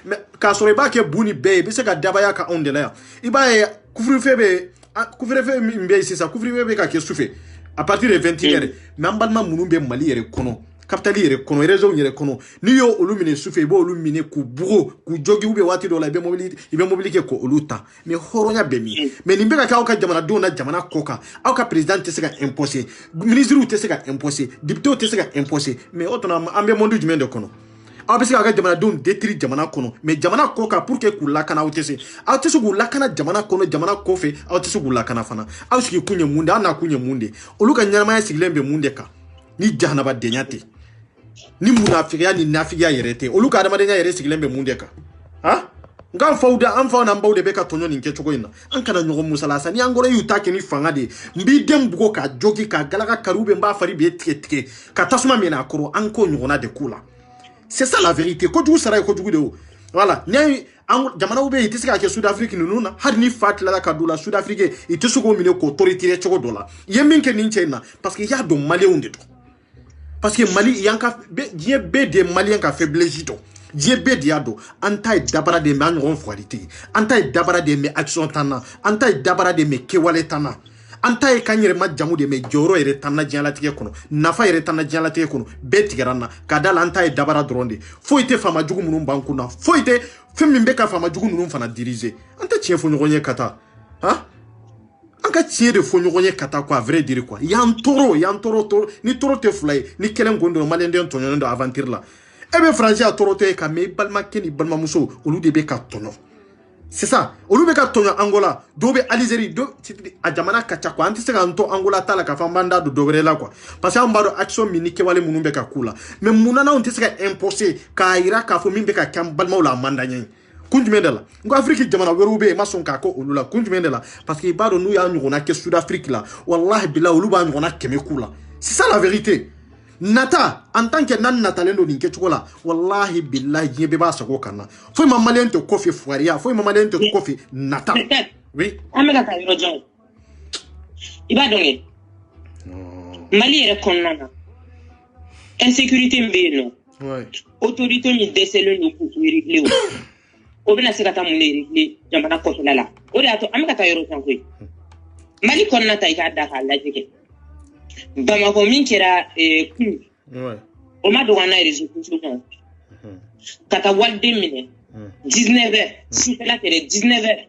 mais k'a sɔrɔ i b'a kɛ bu ni bɛɛ ye i bɛ se ka dabaya ka anw de la yan i b'a ye couvre-feu min bɛ yen sisan couvre-feu bɛ ka kɛ sufɛ à partir de 21h mais an balima minnu bɛ Mali yɛrɛ kɔnɔ capitale yɛrɛ kɔnɔ région yɛrɛ kɔnɔ n'i y'o olu minɛ sufɛ i b'olu minɛ k'u bugo k'u jogi ou bien waati dɔw la i bɛ mobili kɛ k'olu ta mais hɔrɔnya bɛ min mais nin bɛ ka kɛ aw ka jamanadenw na jamana kɔ kan aw ka président tɛ se ka imposer ministres tɛ se ka imposer députés tɛ se ka imposer mais o tuma an bɛ monde jumɛn de kɔnɔ aw bɛ se k'aw ka jamanadenw détruire jamana kɔnɔ mais jamana kɔ kan pour que k'u lakana aw tɛ se k'u lakana jamana kɔnɔ jamana kɔfɛ aw tɛ se k'u lakana fana aw sigi kun ye mun de aw n'a kun ye mun de olu ka ɲɛnamaya sigilen bɛ mun de kan ni jahanabadenya tɛ ni munafigiya ni nafigiya yɛrɛ tɛ olu ka adamadenya yɛrɛ sigilen bɛ mun de kan ha nka faw n'an baw de bɛ ka tɔɲɔ nin kɛcogo in na an kana ɲɔgɔn musalasa ni Angola y'u ta kɛ ni fanga de ye n b'i den bugo k'a jogi k'a galaka kari ou bien n b'a fari b'e tigɛ ka tasuma minɛ a kɔrɔ an k'o ɲɔgɔnna de k'u la c'est ça la vérité kojugu sara ye kojugu de o voilà ni jamanaw bɛ yen i tɛ se ka kɛ Sud-Afrique ninnu na hali ni fa tilala ka don la Sud-Afrique i tɛ se k'o minɛ k'o toritirer cogo dɔ la i ye min kɛ nin cɛ in na parce que i y'a dɔn maliyɛnw de don parce que Mali diɲɛ bɛɛ de ye maliyɛn ka faiblesse dɔn diɲɛ bɛɛ de y'a dɔn an ta ye dabara de ye mais an ɲɔgɔn fugari tɛ yen an ta ye dabara de ye mais action t'an na an ta ye dabara de ye mais kɛwale t'an na an ta ye k'an yɛrɛ ma jamu de ye mais jɔyɔrɔ yɛrɛ t'an na diɲɛlatigɛ kɔnɔ nafa yɛrɛ t'an na diɲɛlatigɛ kɔnɔ bɛɛ tigɛra an na ka da la an ta ye dabara dɔrɔn de foyi tɛ faama jugu minnu b'an kun na foyi tɛ fɛn min bɛ ka faama jugu ninnu fana diriger an tɛ tiɲɛ fɔ ɲɔgɔn ye ka taa han an ka tiɲɛ de fɔ ɲɔgɔn ye ka taa quoi vrai dire quoi y'an tɔɔrɔ ni tɔɔrɔ tɛ fila ye ni kelen ko dɔrɔn maliyɛnden tɔɲɔnen don aventure la e bɛ faransi a tɔɔrɔ tɛ ka mais i balimakɛ ni balimamuso olu de bɛ ka tɔɲɔ c'est ça olu bɛ ka tɔɲɔ Angola dɔw bɛ Algérie a jamana ka ca quoi an tɛ se k'an to Angola ta la k'a fɔ an b'an da don dɔ wɛrɛ la quoi parce que an b'a dɔn action min ni kɛwale minnu bɛ ka k'u la mais munna n'anw tɛ se ka imposer k'a jira k'a fɔ min bɛ ka kɛ an balimaw la a man d'an ye kun jumɛn de la n ko Afrique jamana wɛrɛw bɛ yen ma sɔn k'a kɛ olu la kun jumɛn de la parce que i b'a dɔn n'u y'a ɲɔgɔnna kɛ Sud-Afrique la wallahi bilahi olu b'a ɲɔgɔnna 100 k'u la c'est ça la vérité nata en tant que nan natalen don nin kɛcogo la wallahi bilahi diɲɛ bɛɛ b'a sago kan na foyi ma maliyɛn tɛ kɔfɛ fugariya foyi ma maliyɛn tɛ kɔfɛ nata oui an bɛ ka taa yɔrɔ jan i b'a dɔn kɛ Mali yɛrɛ kɔnɔna na insécurité min bɛ yen nɔ autorité min dɛsɛlen don k'u régler o bɛna se ka taa mun de régler jamana kɔfɛla la o de y'a to an bɛ ka taa yɔrɔ jan koyi Mali kɔnɔna ta i k'a da k'a lajɛ kɛ Bamako min kɛra kun o ma dogo an na réseau sociaux kan ka taa waliden minɛ 19h sufɛla tɛrɛ 19h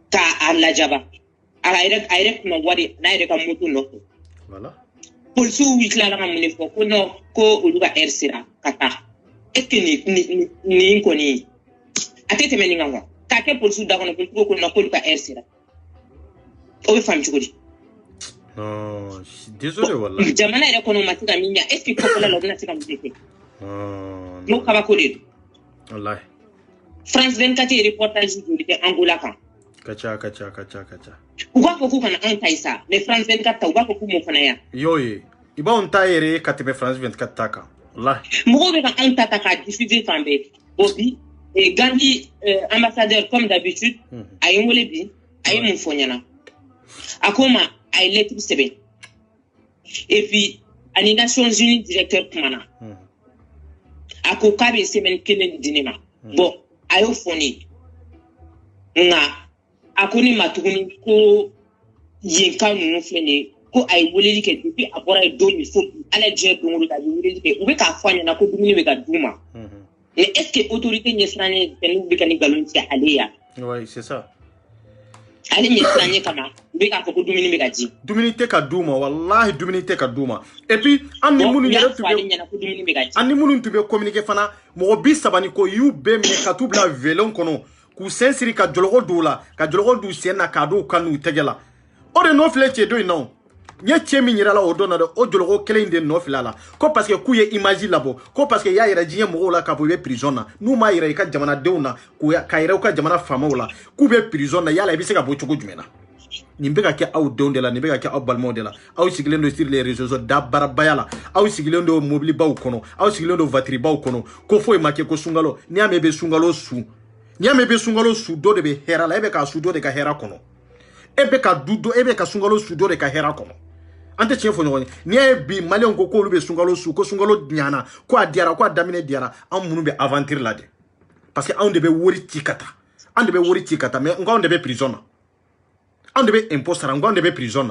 k'a lajaba a yɛrɛ kunna wari n'a yɛrɛ ka moto nɔfɛ polisiw tilala ka mun de fɔ ko non ko olu ka heure sera ka taa est-ce que nin kɔni a tɛ tɛmɛ nin kan quoi k'a kɛ polisiw da kɔnɔ polisiw ko non k'olu ka heure sera o bɛ faamu cogo di non désolé wallah jamana yɛrɛ kɔnɔ ma se ka min ɲa est-ce que kɔfɛla la o bɛna se ka mun de kɛ no kaba ko de wallahi France 24 reportage du de Angola kan kacha u ba ko kana an taisa mais France 24 u ba ko mo fana ya yoye iba on taire katebe France 24 taka wallahi mo be kan an tata ka diffuser fambe obi et Gandhi ambassadeur comme d'habitude ay ngole bi ay mo fonyana akoma ay lettre sebe et puis à les Nations Unies directeur kumana ako kabe semaine kelen dinema bon ayo foni nga akoni matuguni ko yenka nunu fene ko ay woleli ke depuis abora do mi fo ala je dongolo da woleli ke ube ka fanya na ko dumuni be ka duma mais est-ce que autorité nyesrane tenu be kan galon ci aleya ouais c'est ça ali nyesrane kama ube ka ko dumuni be ka ji dumuni te ka duma wallahi dumuni te ka duma et puis andi munu yere tube andi munu tube communiquer fana mo bi sabani ko yu be me ka tubla velon kono ku sensiri ka jologo dula ka jologo du sena ka do kanu tegela o de no fleche do ino nye chemi nyirala o dona o jologo kele inde no filala ko parce que ku ye image labo ko parce que ya yera jiye mo la ka bo be prison na nu ma yera ka jamana deuna ku ya ka yera ka jamana fama wala ku be prison na yala bi se ka bo chugo jumena nimbe ka ke aw donde la nimbe ka ke aw balmo de la aw sigilendo sur les réseaux da barabayala aw sigilendo mobile baw kono aw sigilendo vatri baw kono ko fo e make ko sungalo ni amebe sungalo su nyame be sungalo sudo de be hera la ebe ka sudo de ka hera kono ebe ka dudo ebe ka sungalo sudo de ka hera kono ante chefo nyoni ni bi malion ko ko lube sungalo su ko sungalo nyana ko adiara ko adamine diara am munu be aventure la de parce que on de be wori tikata on de be wori tikata mais on de be prison on de be imposteur on de be prison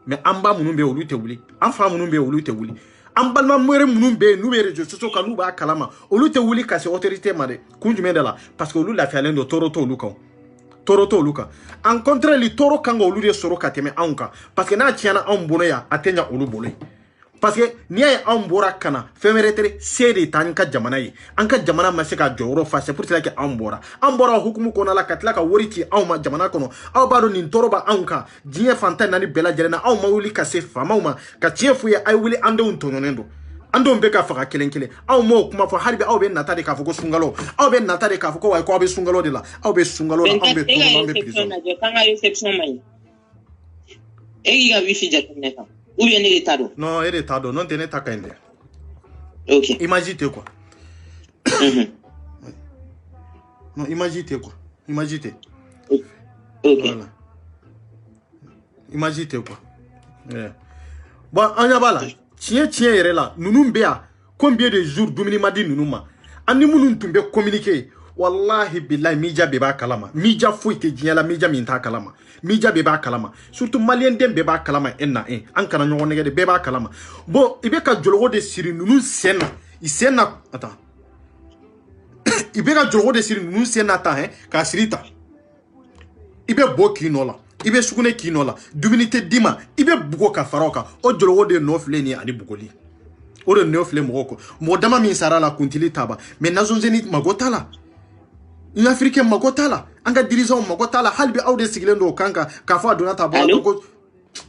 mais amba munu be olute wuli anfa munu be olute wuli ambalma mwere munun be nu be rejo soso ka nu ba kalama olu te wuli ka se autorité made kunjume de la parce que olu la fialen do toroto luka en contre li toro kanga olu de soro ka teme anka parce que na tiana an bono ya atenya olu bolo parce que ni ay an bora kana femeretere sede tanka jamana yi anka jamana masika joro fa c'est pour cela que an bora hukumu kona la katla ka woriti an ma jamana kono aw bado nin toroba anka jiye fanta nani bela jerena aw ma wuli ka se fama ma ka chiefu ya ay wuli ande un tononendo ando mbeka faka kelenkele aw mo kuma fo harbi aw be natade ka foko sungalo aw be natade ka foko way ko be sungalo de la aw be sungalo la aw be tono be prison kanga reception mai egi ga wifi jatineta ou bien état non état non tenez ta kende OK imagine quoi non imagine quoi OK voilà imagine quoi bon anya bala tien yere la nunu mbea combien de jours dumini madi nunu ma ani munun tumbe communiquer wallahi billahi mija beba kalama mija foite jiala mija minta kalama mija beba kalama surtout malien dem beba kalama enna an kana nyogo nege de beba kalama bon ibe ka jologo de siri nunu sena isena attends ibe ka jologo de siri nunu sena ta ka sirita ibe boki nola ibe sukune kinola duminité dima ibe bugo ka faroka o jologo de nofle ni ani bugoli o de nofle mogoko modama min sara la kuntili taba mais nazonzeni magotala une africaine magotala anga dirigeant magotala halbi aude siglendo kanka ka fa donata ba ko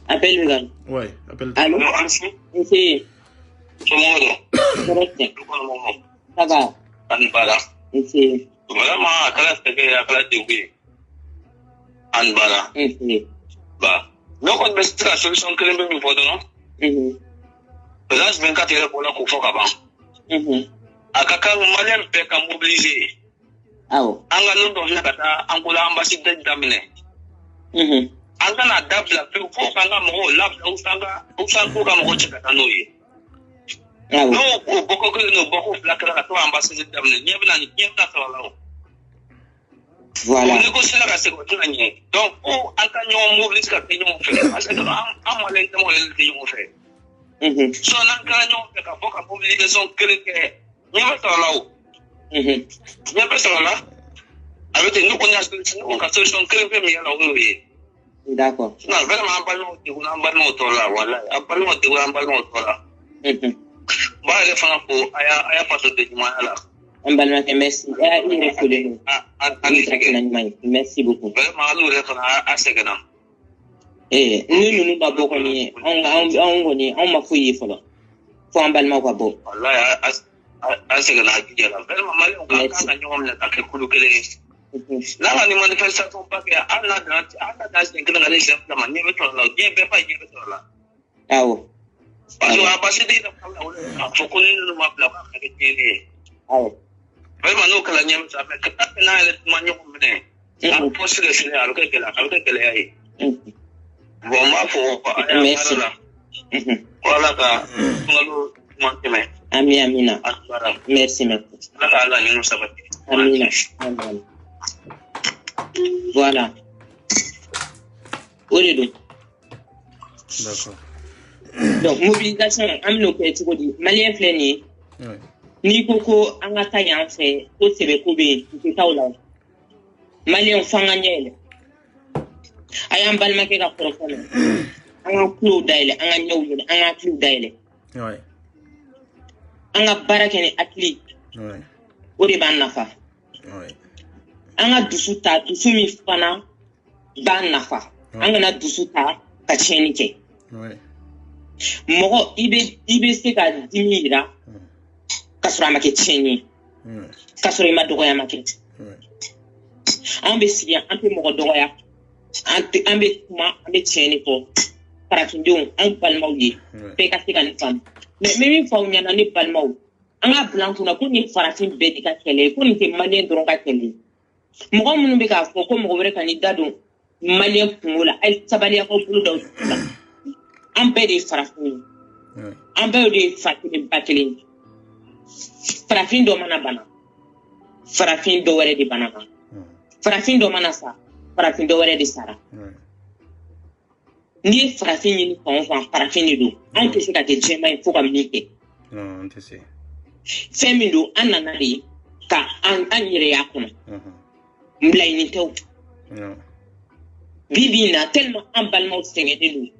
appelle Megan ouais appelle allô c'est correct ça va anbala c'est vraiment kala tege kala dewi anbala ba no ko best solution kele be mi fodo no parce que 24 heures pour la ko foka ba akaka malien pe ka mobiliser awo anga no do kata angola ambassadeur damine anga na dabla pe ko anga mo lab usanga ko ka mo cheka tanoye awo no boko ko no boko flakra to ambassadeur damine nyebna sala voilà on négocie la sécurité donc pour anga nyo mobiliser ka pe nyo fait parce que amale mo le nyo fait so nanga nyo pe ka boka mobilisation keleke nyeba sala nyeba sala avec nous on a solution keleke mi ala oui d'accord non vraiment ambalmo de una ambalmo tola wala ambalmo de una ambalmo tola ba le fana ko aya pato de mala ambalmo merci il est cool merci beaucoup vraiment nous le fana asegana nous ba boko ni on ma fuyi folo fo ambalmo ko bo wallahi asega la gila vraiment mali on ka nyom na ka kulu kele la ni manifestation pa ke ala da ngala ngale chef la mani beto la bien be pa bien beto la awo parce que abasi de la foko ni no mapla ka ke tele awo vraiment no kala nyam sa be ka na le manyo mene la poste de sene alo ke kele ai bon ma fo merci voilà ka ngalo monteme amina merci ala ni no sabati amina voilà Oredo d'accord donc mobilisation amino ko etiko malien fleni ni koko anga ta yan fe ko sebe ko be ki tawla malien fanga nyele ayam balma ke ka profane anga klo daile anga nyawle anga klo daile ouais anga baraka ni atli ouais ori ban nafa ouais anga dusuta dusumi fana ban nafa anga na dusuta ka chenike ouais mogo ibe se ka dimira kasura make cheni kasura ma dogo ya make ambe siya ambe mogo dogo ya ambe kuma ambe cheni ko para kindon am palmauye pe ka sika ni fam mais mi fa unya na ni palmau anga blanco na ko ni farafin be dika kele ko ni te malien doron ka kele mogo munu be ka fo ko mogo were kan ni dado malien kumula ay sabali ko bulu daw ambe de farafin ambe de fatine bakele farafin do mana bana farafin do were de bana farafin do mana sa farafin do were de sara ni farafin ni ko farafin ni do an ke se ka ke jema fo ka mike non on te sait femindo ananari ka an yere yakuna mblay ni taw bibina tellement en balma senge de lu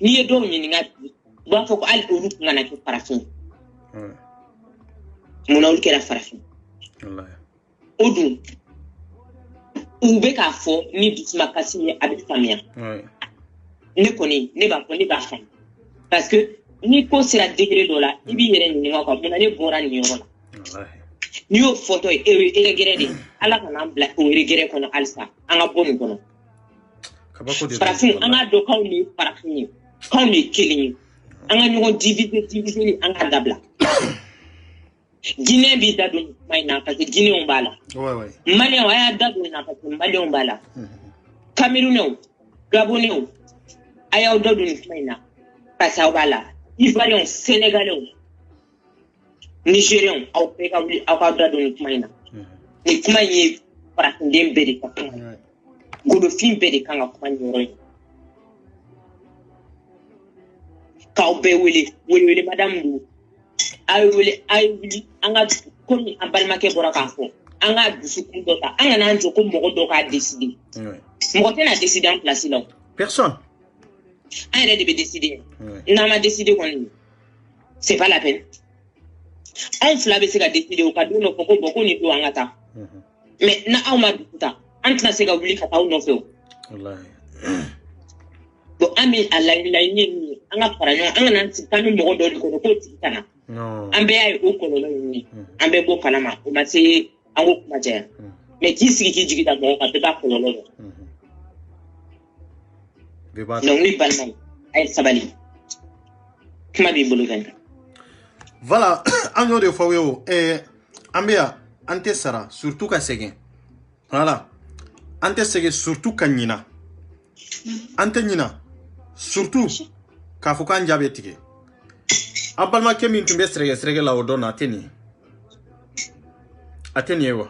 ni do ni ngati ba fo ko al do ngana ke farafin munawul ke la farafin wallahi odu ube ka fo ni bisma kasini abi famia ne koni ne ba fa parce que ni ko sera degré dola ibi yere ni ngako muna ne bora ni yoro wallahi ni yo photo e gere de ala kana bla o gere kono alsa anga bonu kono kabako de farafin anga do kawni farafin kawni killing anga nyugo diviser ni anga dabla Guinée bi dadu mayna parce que Guinée on bala ouais Malien waya dadu na parce que Malien on bala Camerounais Gabonais aya dadu ni mayna parce que bala Ivoirien Sénégalais Nigérien au peka au ka dadu ni mayna ni kuma yi para ndem beri ka godo film beri kanga kuma nyoro ka be wele madame du I will anga komi ambalma ke bora ka fo anga dusu kundota anga na njo ko mogo do ka décider mogo tena décider en place là personne anga de décider na ma décider kon c'est pas la peine on flabe se ka décider o ka do no foko boko ni do anga ta mais na au ma duta antna se ka wuli ka taw no fe wallahi do ami ala ila ni anga paranyo anga nan sikanu mogo do ko ko tikana ambe ay o kololo ni ambe bo kalama o ma se ango kuma je mais qui sigi ki jigita mo ka beba kololo beba no ni balma ay sabali kuma bi bulu ganda voilà anyo de faweo ambia ante sara surtout ka segen voilà ante segen surtout ka nyina ante nyina surtout ka fukan jabe tike abalma ke min tumbe srege la odona ateni ewa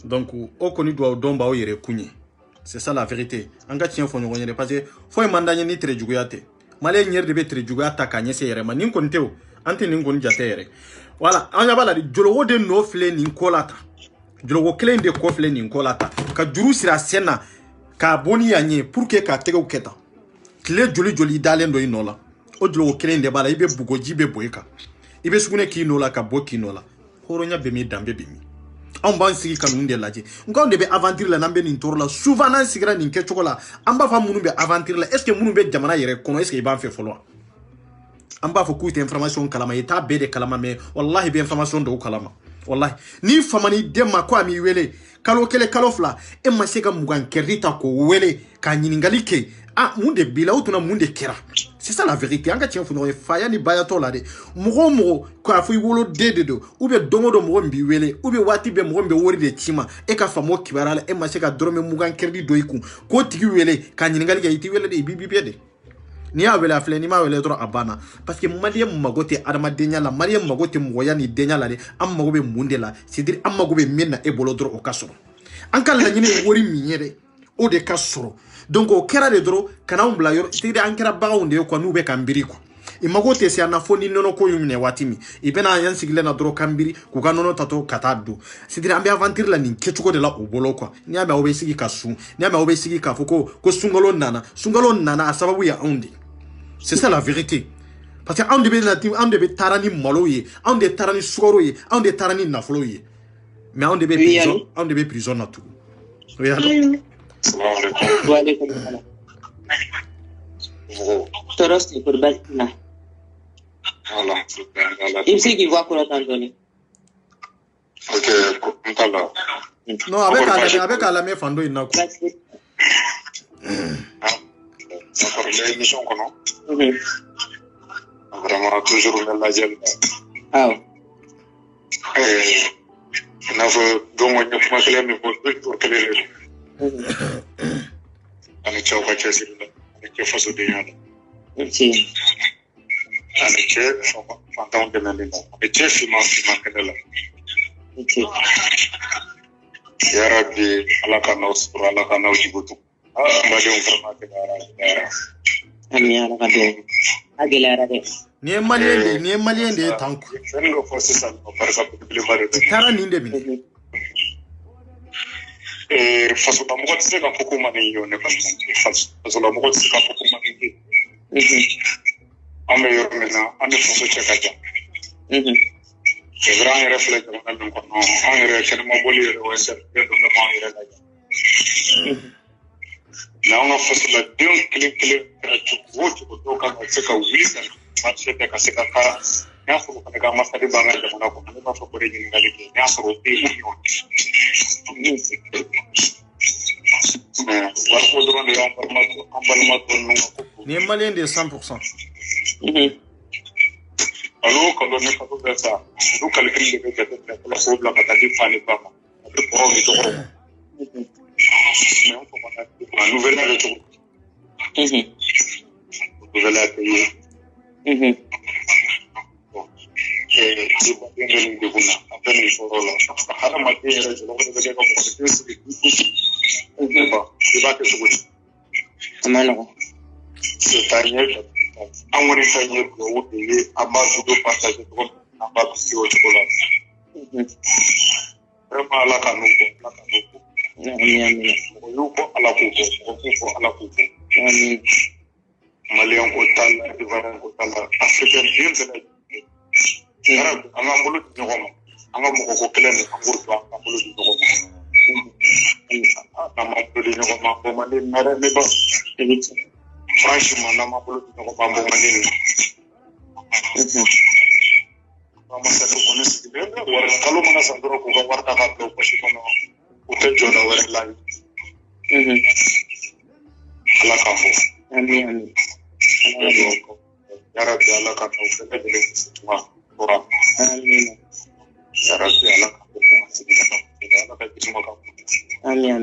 donc o koni do domba o yere kunye c'est ça la vérité anga tien fo nyogo nyere parce que fo mandanye ni tre juguyate male nyer de be tre juguyata kanye se yere manin kon tew anteni ngon jate yere voilà anga bala di jologo de no fle ni kolata jologo klen de ko fle ni kolata ka juru sira sena ka boni yanye pour que ka tege uketa kle joli dalen do inola o jologo kelen de bala ibe bugoji be boyka ibe sugune ki inola ka boki inola horonya be mi dambe be mi on ban sigi kanun de laje ngam de be aventure la nambe ni torla souvent nan sigira ni ke chokola amba fa munu be aventure la est ce que munu be jamana yere kono est ce que iban fe folwa amba fo kuite information kalama eta be de kalama me wallahi be information do kalama wallahi ni famani dema ko ami wele kalo kele kalo fla e masega mugan kerita ko wele ka nyiningali ke ah munde bila utuna munde kera c'est ça la vérité anga tien funo faya ni bayato la de mo ko afu wolo dededo ube dongodo mo mbi wele ube wati be mo mbe wori de chima e ka famo kibarala e masega drome mugan kerdi doiku ko tigi wele ka nyiningali ke iti wele de bibi de ni a wele afle ni ma wele dro abana parce que malien magote adama denya la malien magote moya ni denya la de am magobe munde la c'est dire am magobe menna e bolo dro o kasoro anka la nyine wori minyere o de kasoro donc o kera de dro kana umbla yor c'est dire ankera baunde ko nube kambiri ko e magote se anafoni nono ko yumne watimi e bena yan sigle na dro kambiri ku kanono tato katadu c'est dire ambe aventure la ni kechuko de la o bolo ko ni ambe obesigi kasu ni ambe obesigi kafuko ko sungalo nana asababu ya ondi. C'est ça la vérité. Parce que on devait tarani maloye, on devait tarani soroye, on devait tarani nafloye. Mais on devait prison na tout. Oui, alors. Toros ni kurbatina. Imsi qui voit quoi t'entendre. Ok, ntala. Non, avec Alamé Fando il n'a pas. D'accord, l'émission qu'on vraiment toujours dans la gel. Ah. On a fait donc on a fait mais pour que les on est chaud pas chasser là. On est face de rien. Si. On est chaud, on de même là. On est chaud qui là. Ok. Ya Rabbi, Allah kana ujibutu. Amia la kado. Agelara de. Ni malien de tanku. Sengo fosse ça, par exemple, le mari. Tara ni ndemi. Façon la moitié c'est quand beaucoup mani yo ne pas façon la moitié c'est quand beaucoup mani. Ameyor maintenant, ane fosse chakaja. C'est vrai réflexe on a donc non, on est tellement bolé au SR de le na on a fait la deux clic tu vois tu peux quand c'est ka wilisa marché de kaseka ka ya faut que ka masadi banga de mona ko ne pas faut que ni ngali ke ya so rote ni war ko do ne information ni malien de 100%. Alors quand on est pas de ça nous calculer que c'est la chose la patati fallait pas de pour ni to la nouvelle année tout. Nouvelle année. Et je vois bien de Guna. Après il faut là. Hala matin je vais regarder comme c'est c'est pas que je veux. Amalo. C'est taillé. Amori taillé pour payer abasu de partager comme abasu au chocolat. Vraiment la canuco. Amin. Yuko ala kuko. Amin. Malian ko tala, Ivoirian ko tala, African dreams and Arab, angambulu di ngoma. Angamu ko kelen angurwa, angambulu di ngoma. Angambulu di ngoma, bomani nare neba. Franchement, angambulu di ngoma, bomani. Mama sa ko ne sigile, war kalu mana sandro ko warta ka ko kono. Utel jona war lai. Allah kafu. Amin. Ya Rabbi Allah kafu sebe dele sitwa. Ora. Amin. Ya Rabbi Allah kafu sebe Allah kafu sitwa kafu. Amin.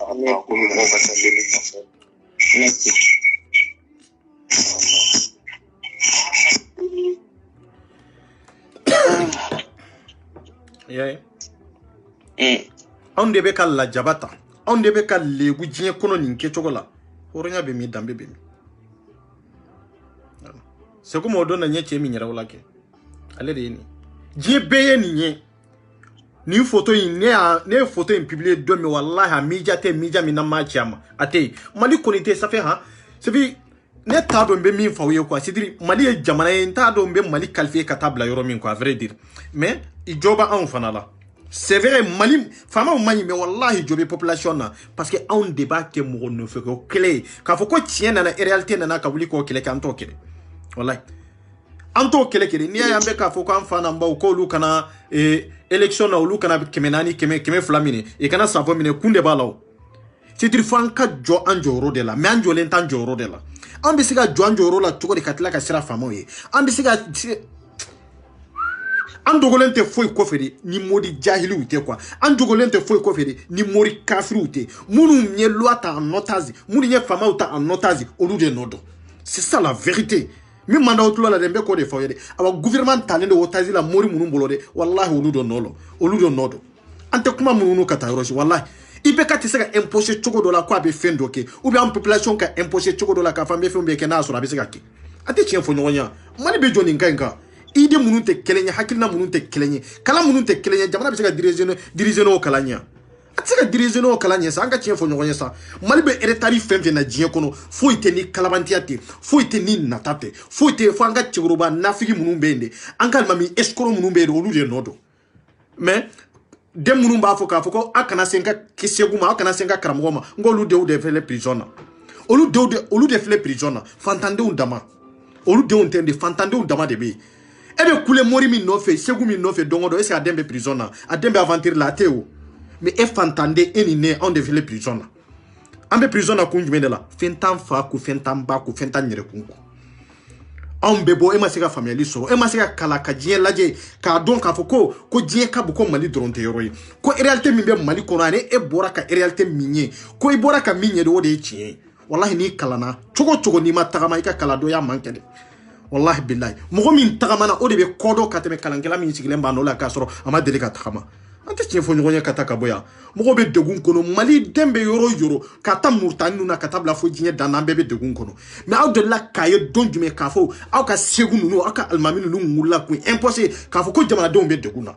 Allah ko mo ba sallini mo. Merci. Yeah. On debe ka la jabata. On debe ka legu jiye kono ni nke chokola. Horonya be mi dambe be mi. C'est comme on donne nye chemi nyera wala ke. Ale de ni. Jiye beye ni nye. Ni photo yi ne photo yi publié de me wallahi media mi na ma chama. Ate mali konite ça fait ha. C'est bi ne ta do be mi fawo quoi. C'est dire mali jamana yi ta do be mali qualifier ka tabla yoro min quoi, à vrai dire. Mais ijoba an fana la. C'est vrai, Mali, fama ou mani, mais wallahi, je vais population na. Parce que on débat que mon ne fait que clé. Quand faut qu'on tienne dans la réalité, nana kabuli ko kele kanto kele. Wallahi. Anto kele kele. Ni ayambe ka faut qu'on fa namba ou ko lu kana élection na ou lu kana kemenani keme flamine. Et kana savo mine kunde balao. C'est il faut un cas jo anjoro de la. Mais anjo lentan joro de la. On bisiga jo anjoro la tuko de katila ka sira famo ye. On bisiga Andogolen te foy ko feri ni modi jahili ou te quoi. Andogolen te foy ko feri ni mori kafiri ou te. Munu nye loi ta en notazi, munu nye fama ou ta en notazi au lieu de nodo. C'est ça la vérité. Mi manda outlo la dembe ko de foyede. Awa gouvernement talende otazi la mori munu bolode. Wallahi au lieu de nolo, au lieu de nodo. Ante kuma munu kataroshi wallahi. Ibe ka tisaka imposer choko dola kwa be fendo ke. Ou bien en population ka imposer choko dola ka fambe fembe ke na so la bisaka ke. Ante chien fo nyonya. Mani be joni nganka. Ide munun te kelenya hakilna munun te kelenye kala munun te kelenye jamana bisaka diriger no kalanya atsaka diriger no kalanya sa anga chien fo nyonya sa malibe eretari femfe na jien kono fo ite ni kalabantiate fo ite ni natate fo ite fo anga chiguruba nafigi munun bende anga mami escoro munun bende olu de nodo mais dem munun ba fo ka fo ko akana senka kiseguma akana senka karamgoma ngolu de fele prison olu de fele prison fantande undama olu de ontende fantande undama de be ebe kule mori mi no fe segu mi no fe dongodo ese adembe prison na adembe aventure la teo mais e fantande enine on de vele prison na ambe prison na kunju mendela fentan fa ku fentan ba ku fentan nyere kunku on bebo e masika family soro e masika kala ka jien laje ka don ka foko ko jien ka bu ko mali dronte yoroi ko réalité mi be mali ko ane e bora ka réalité minye ko e bora ka minye do de chien wallahi ni kala na chogo ni matagama ika kala do ya mankede wallahi billahi mogo min tagamana o de be kodo kateme kalangela min sigilen ba no la kasoro ama deli ka tagama ante chien fo nyonya kataka boya mogo be degun kono mali dembe yoro kata murtani na katabla fo jinye dana be degun kono mais aw de la kaye don jume kafo aw ka segu nunu aw ka almami nunu ngula ku imposé kafo ko jamana don be deguna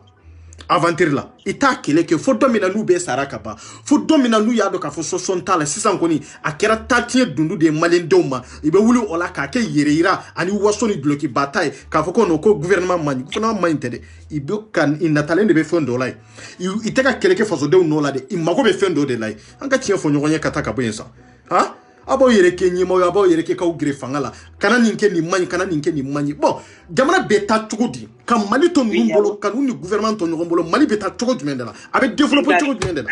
aventure la ita kele ke fo domina nu be saraka ba fo domina nu ya do ka fo so sontala sisan koni akera tatie dundu de malendoma ibe wuli ola ka ke yereira ani wasoni bloki bataille ka fo ko no ko gouvernement mani tede ibe kan inatalen de be fondo lai iteka kele ke fo so de no la de imako be fondo de lai anka tie fo nyonya kataka boyensa ha abo yereke nyimo abo yereke ka ugre fangala kana ninke ni manyi bon jamana beta tugudi kam mali to numbolo kanuni gouvernement to numbolo mali beta tugudi mendela avec développer tugudi mendela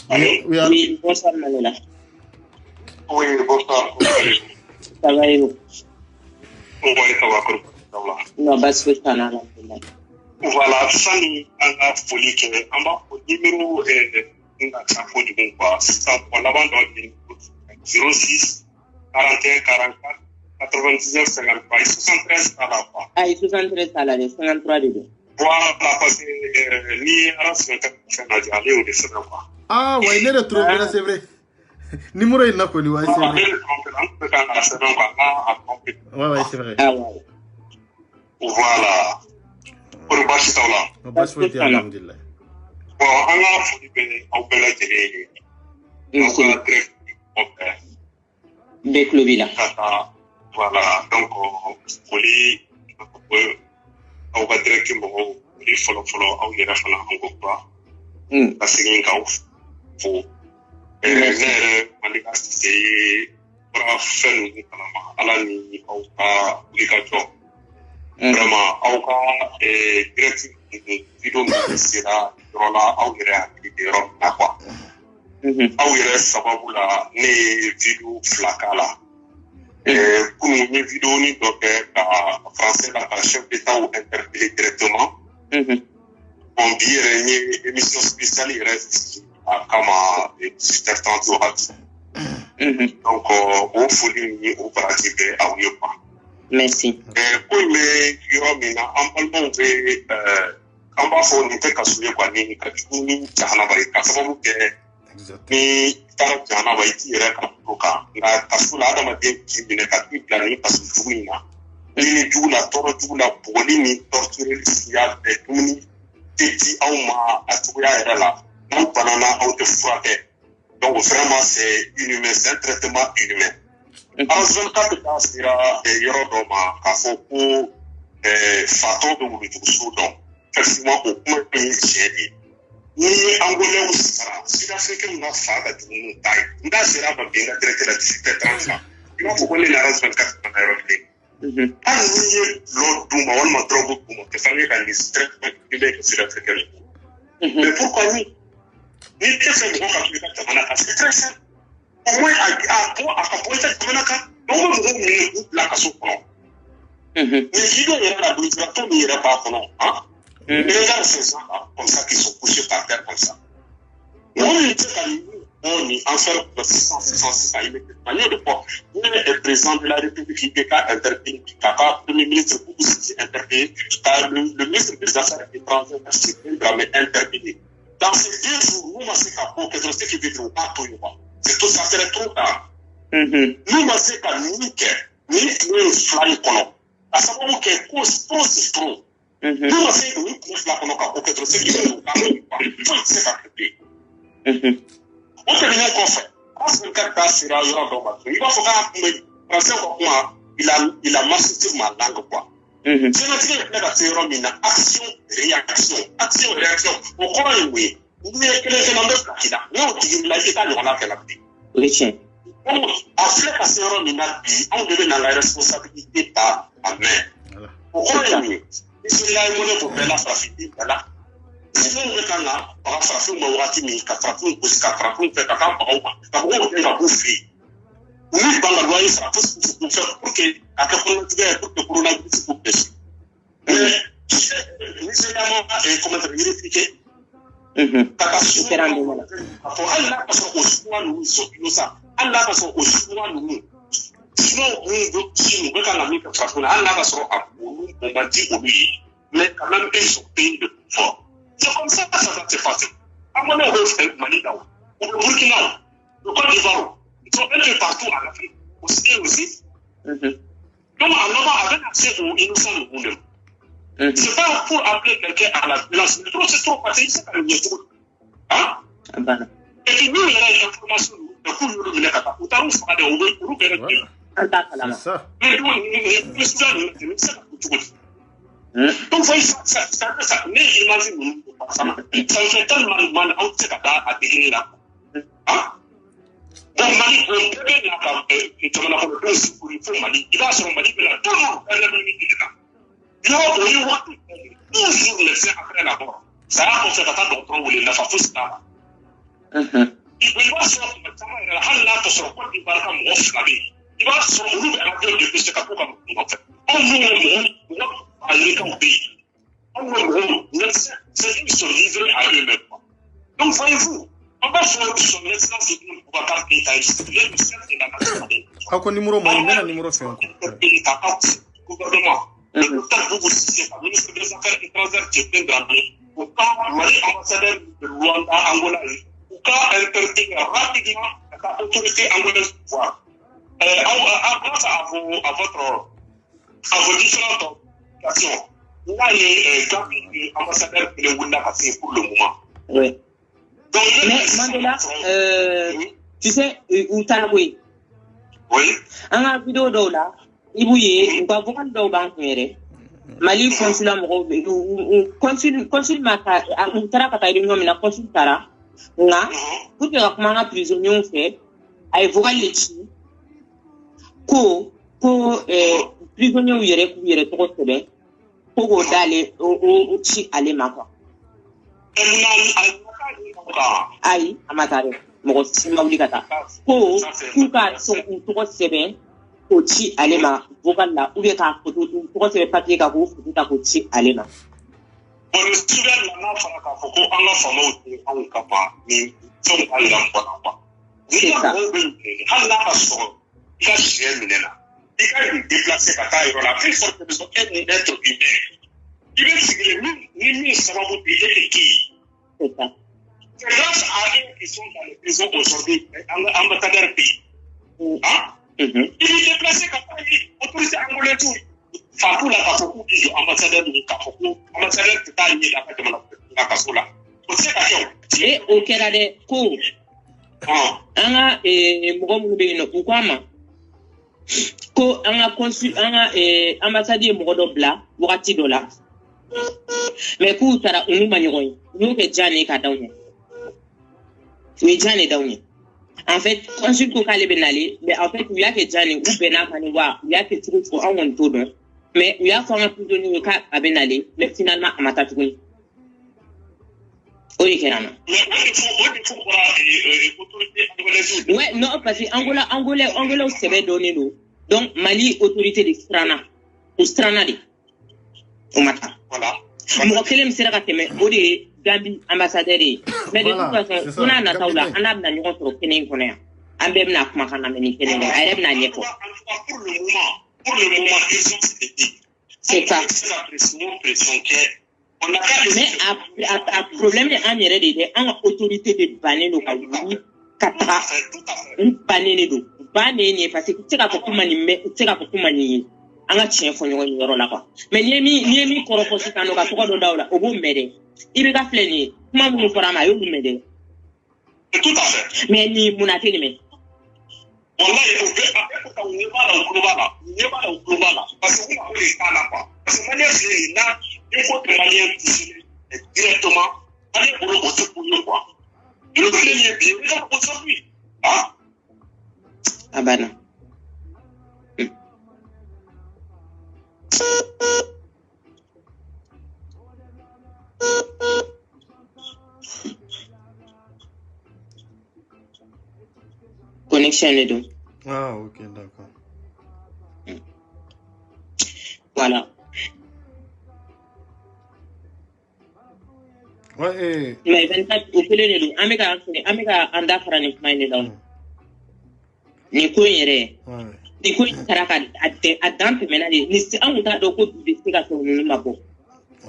oui bonsoir Manuela Oui, bonsoir. ça va et vous Oui, ça va. non bas que ça là Voilà, sani anga folie que amba numéro nga safo du bon quoi ça pour l'avant dans 06 41 44 99 53 73 à la fois. Ah, 73 à la 53 de deux. Voilà, parce que ni à ce que ça n'a jamais eu de ce quoi. Ah, ouais, il est retrouvé là, c'est vrai. Numéro il n'a pas ouais, c'est vrai. Ouais, c'est vrai. Ah, ouais. Voilà. Pour Bachita là. Bachita, alhamdulillah. Bon, on a fait un peu la télé. Donc, on a très des clubs là. Voilà, donc, on va directement au follow, on ira faire un peu quoi. Parce qu'il y a un faut. C'est pour faire nous, à la nuit, on va vraiment, on va directement vidéo sera rola au réactivité rola quoi. Au reste sababu la ne vidéo flakala. Pour une vidéo ni donc français la chef d'État ou interpellé directement. On dit une émission spéciale il reste comme 18h30 au radio. Donc au folie au pratique à Ouyopa. Merci. Pour les Yomina en parlant de an b'a fɔ nin tɛ ka suye quoi ni ka jugu ni jahanaba ye ka sababu kɛ ni taara jahanaba i t'i yɛrɛ ka to kan nka kaso la adamaden k'i minɛ ka t'i bila ni kaso jugu in na ni jugu la tɔɔrɔ jugu la bugɔli ni tortureli siya bɛɛ dumuni tɛ di aw ma a cogoya yɛrɛ la n'aw banana aw tɛ furakɛ donc vraiment c'est inhumain c'est un traitement inhumain en 24 cas sera yɔrɔ dɔ ma k'a fɔ ko fatɔ bɛ wulujuguso dɔn effectivement au point de vue ni angolais ou sud-africain n'a pas de taille. N'a sera pas bien traité la 18h30. Il va faut la race 24 en Europe. Ani l'autre duma on m'a trop beaucoup que famille kan ni stress que sud-africain. Mais pourquoi ni qu'est-ce que on a fait dans la c'est très simple. Au moins à point de manaka on va nous la casse au mais si on est là, on n'ira pas hein? Les gars, c'est ça, comme ça, qui sont couchés par terre comme ça. On est en fait de manière de quoi. Le président de la République, il a interpellé, le Premier ministre aussi interpellé, le ministre des Affaires étrangères aussi interpellé. Dans ces 2 jours, nous, c'est capot, que je sais qu'il veut pas tout. C'est tout ça, c'est trop tard. Nous, c'est qu'à nous, fly colon. À savoir que cause c'est trop. Nous, c'est que nous, la colon, que je sais qu'il veut pas tout. C'est pas créé. On peut venir qu'on fait. Parce que le cas sera il va falloir il a marché sur ma langue, quoi. C'est notre qui est action, réaction. Action, réaction. On croit, oui. Vous voulez que les gens qui là. Non, il a été dans la vie. Oui, en fait, on devait dans la responsabilité par la main. On croit, oui. Et c'est là où on peut la frapper. Voilà. Sinon, on va frapper, on va frapper, on va frapper, on va frapper, on va frapper, on va bouffer. Oui, dans la loi, il sera pour que à que le coronavirus pour pêcher. Mais, nécessairement, comment te expliquer? Catastrophe. Pour Allah, parce qu'au choix, nous sommes ça. Allah, parce qu'au choix, nous. Sinon, si nous regardons la vie comme ça, Allah, parce qu'on va dire oui, mais quand même, ils sont pays de fort. C'est comme ça que ça va se passer. À mon avis, au Mali, au Burkina, au Côte d'Ivoire. Ils sont un peu partout en Afrique, aussi. Donc, en avec accès aux innocents du monde. C'est pas pour appeler quelqu'un à la violence, mais trop, c'est trop, parce que c'est pas le mieux. Hein? Et puis, nous, il y a des informations, de coup, nous, nous, nous, donc, vous voyez, ça, mais imagine, ça me fait tellement mal, on sait à dégainer là. Hein? Bon, Mali, on peut bien la Mali, il va sur Mali, mais là, tout le monde, elle est venue là. Il y a toujours les faits après la mort. Ça a fait un docteur où il n'a pas fait ça. Il va sur le là, pour se rendre il va comme off la vie. Il va sur le rouge à la de ce capot comme en fait. On veut aller au pays. On veut, c'est qu'ils se livrent à eux-mêmes. Donc, voyez-vous, on va faire son excellence de nous pour avoir des tailles. Le chef de la nationalité. Kako numéro moyen, numéro 5. Gouvernement. Le docteur Boubou Sissé, ministre des Affaires étrangères, qui est plein d'années. Au cas Mali, ambassadeur de Rwanda, Angola, au cas interpellé rapidement la autorité angolaise du pouvoir. Grâce à vos différentes occasions, là, il est ambassadeur de Rwanda passé pour le moment. Oui. Mais Mandela, tu sais, Outalawi. Oui. Un vidéo d'Ola, il va voir dans le Mali consulat consul maka utara kata réunion mina consul tara nga pour que comment prisonnier fait ay vogal lechi ko prisonnier yere to sebe ko go dale o ci ale maka ay amatare mo sima wuli kata ko kuka so to sebe ko ci ale ma vogal la ou bien ka photo to sebe papier ka ko photo ta ko ci ale ma bon le sujet maintenant fera ka foko an la fama o kapa ni so ala ngwa c'est ça Allah ka so il a cherché minena il a déplacé kata iro la plus forte de son être humain il veut signer ni sababu de qui c'est ça c'est grâce à eux qui sont dans les prisons aujourd'hui ambassadeurs pays hein il est déplacé kata autorité angolaise tout Fatou la Kafoku qui est ambassadeur de Kafoku, ambassadeur de Taïe la Kasola. Et au Canada, cool. Anga Mugombe no Ukama. Ko anga consul anga ambassadeur Mugodobla, Wakati Dola. Mais pour tara unu manyoy nous que jani ka dawnya oui jani dawnya en fait ensuite ko kale benali mais en fait ya que jani ou bena kani wa ya que tu ko en on todo mais ya fa un peu de nous ka abenali mais finalement amata tukuni oui kerana ouais non parce que Angola se veut donner nous donc Mali autorité de Strana di umata voilà mo kelem sira ka teme o de Gambie ambassadeur mais de toute façon on a na taula ana na nyon tro kenen kono ya ambe na kuma kana meni kenen ay na nyeko pour le moment c'est ça la pression que on a mais à problème de en yere de en autorité de baner no ka ni katra baner ne do baner ne parce que tika ko kuma ni me tika ko kuma ni anga chien fo nyo yoro la quoi mais ni mi koroko sitano ka ko do dawla o bo mede ibe ka fleni kuma mu forama yo bu mede tout à fait mais ni munate ni me wallahi o be ko ta ni bala globala parce que on a les kana quoi parce que manière c'est là il faut que manière directement aller pour le pour quoi le fleni bien aujourd'hui ah bah non. Connexion et tout. Ah, ok, d'accord. Voilà. Ouais, mais 24 au pele ne do ameka anda fara ni kuma ne dawo ni ko yere ni ko karaka adante menali ni si an ta do ko bi sika so ni mako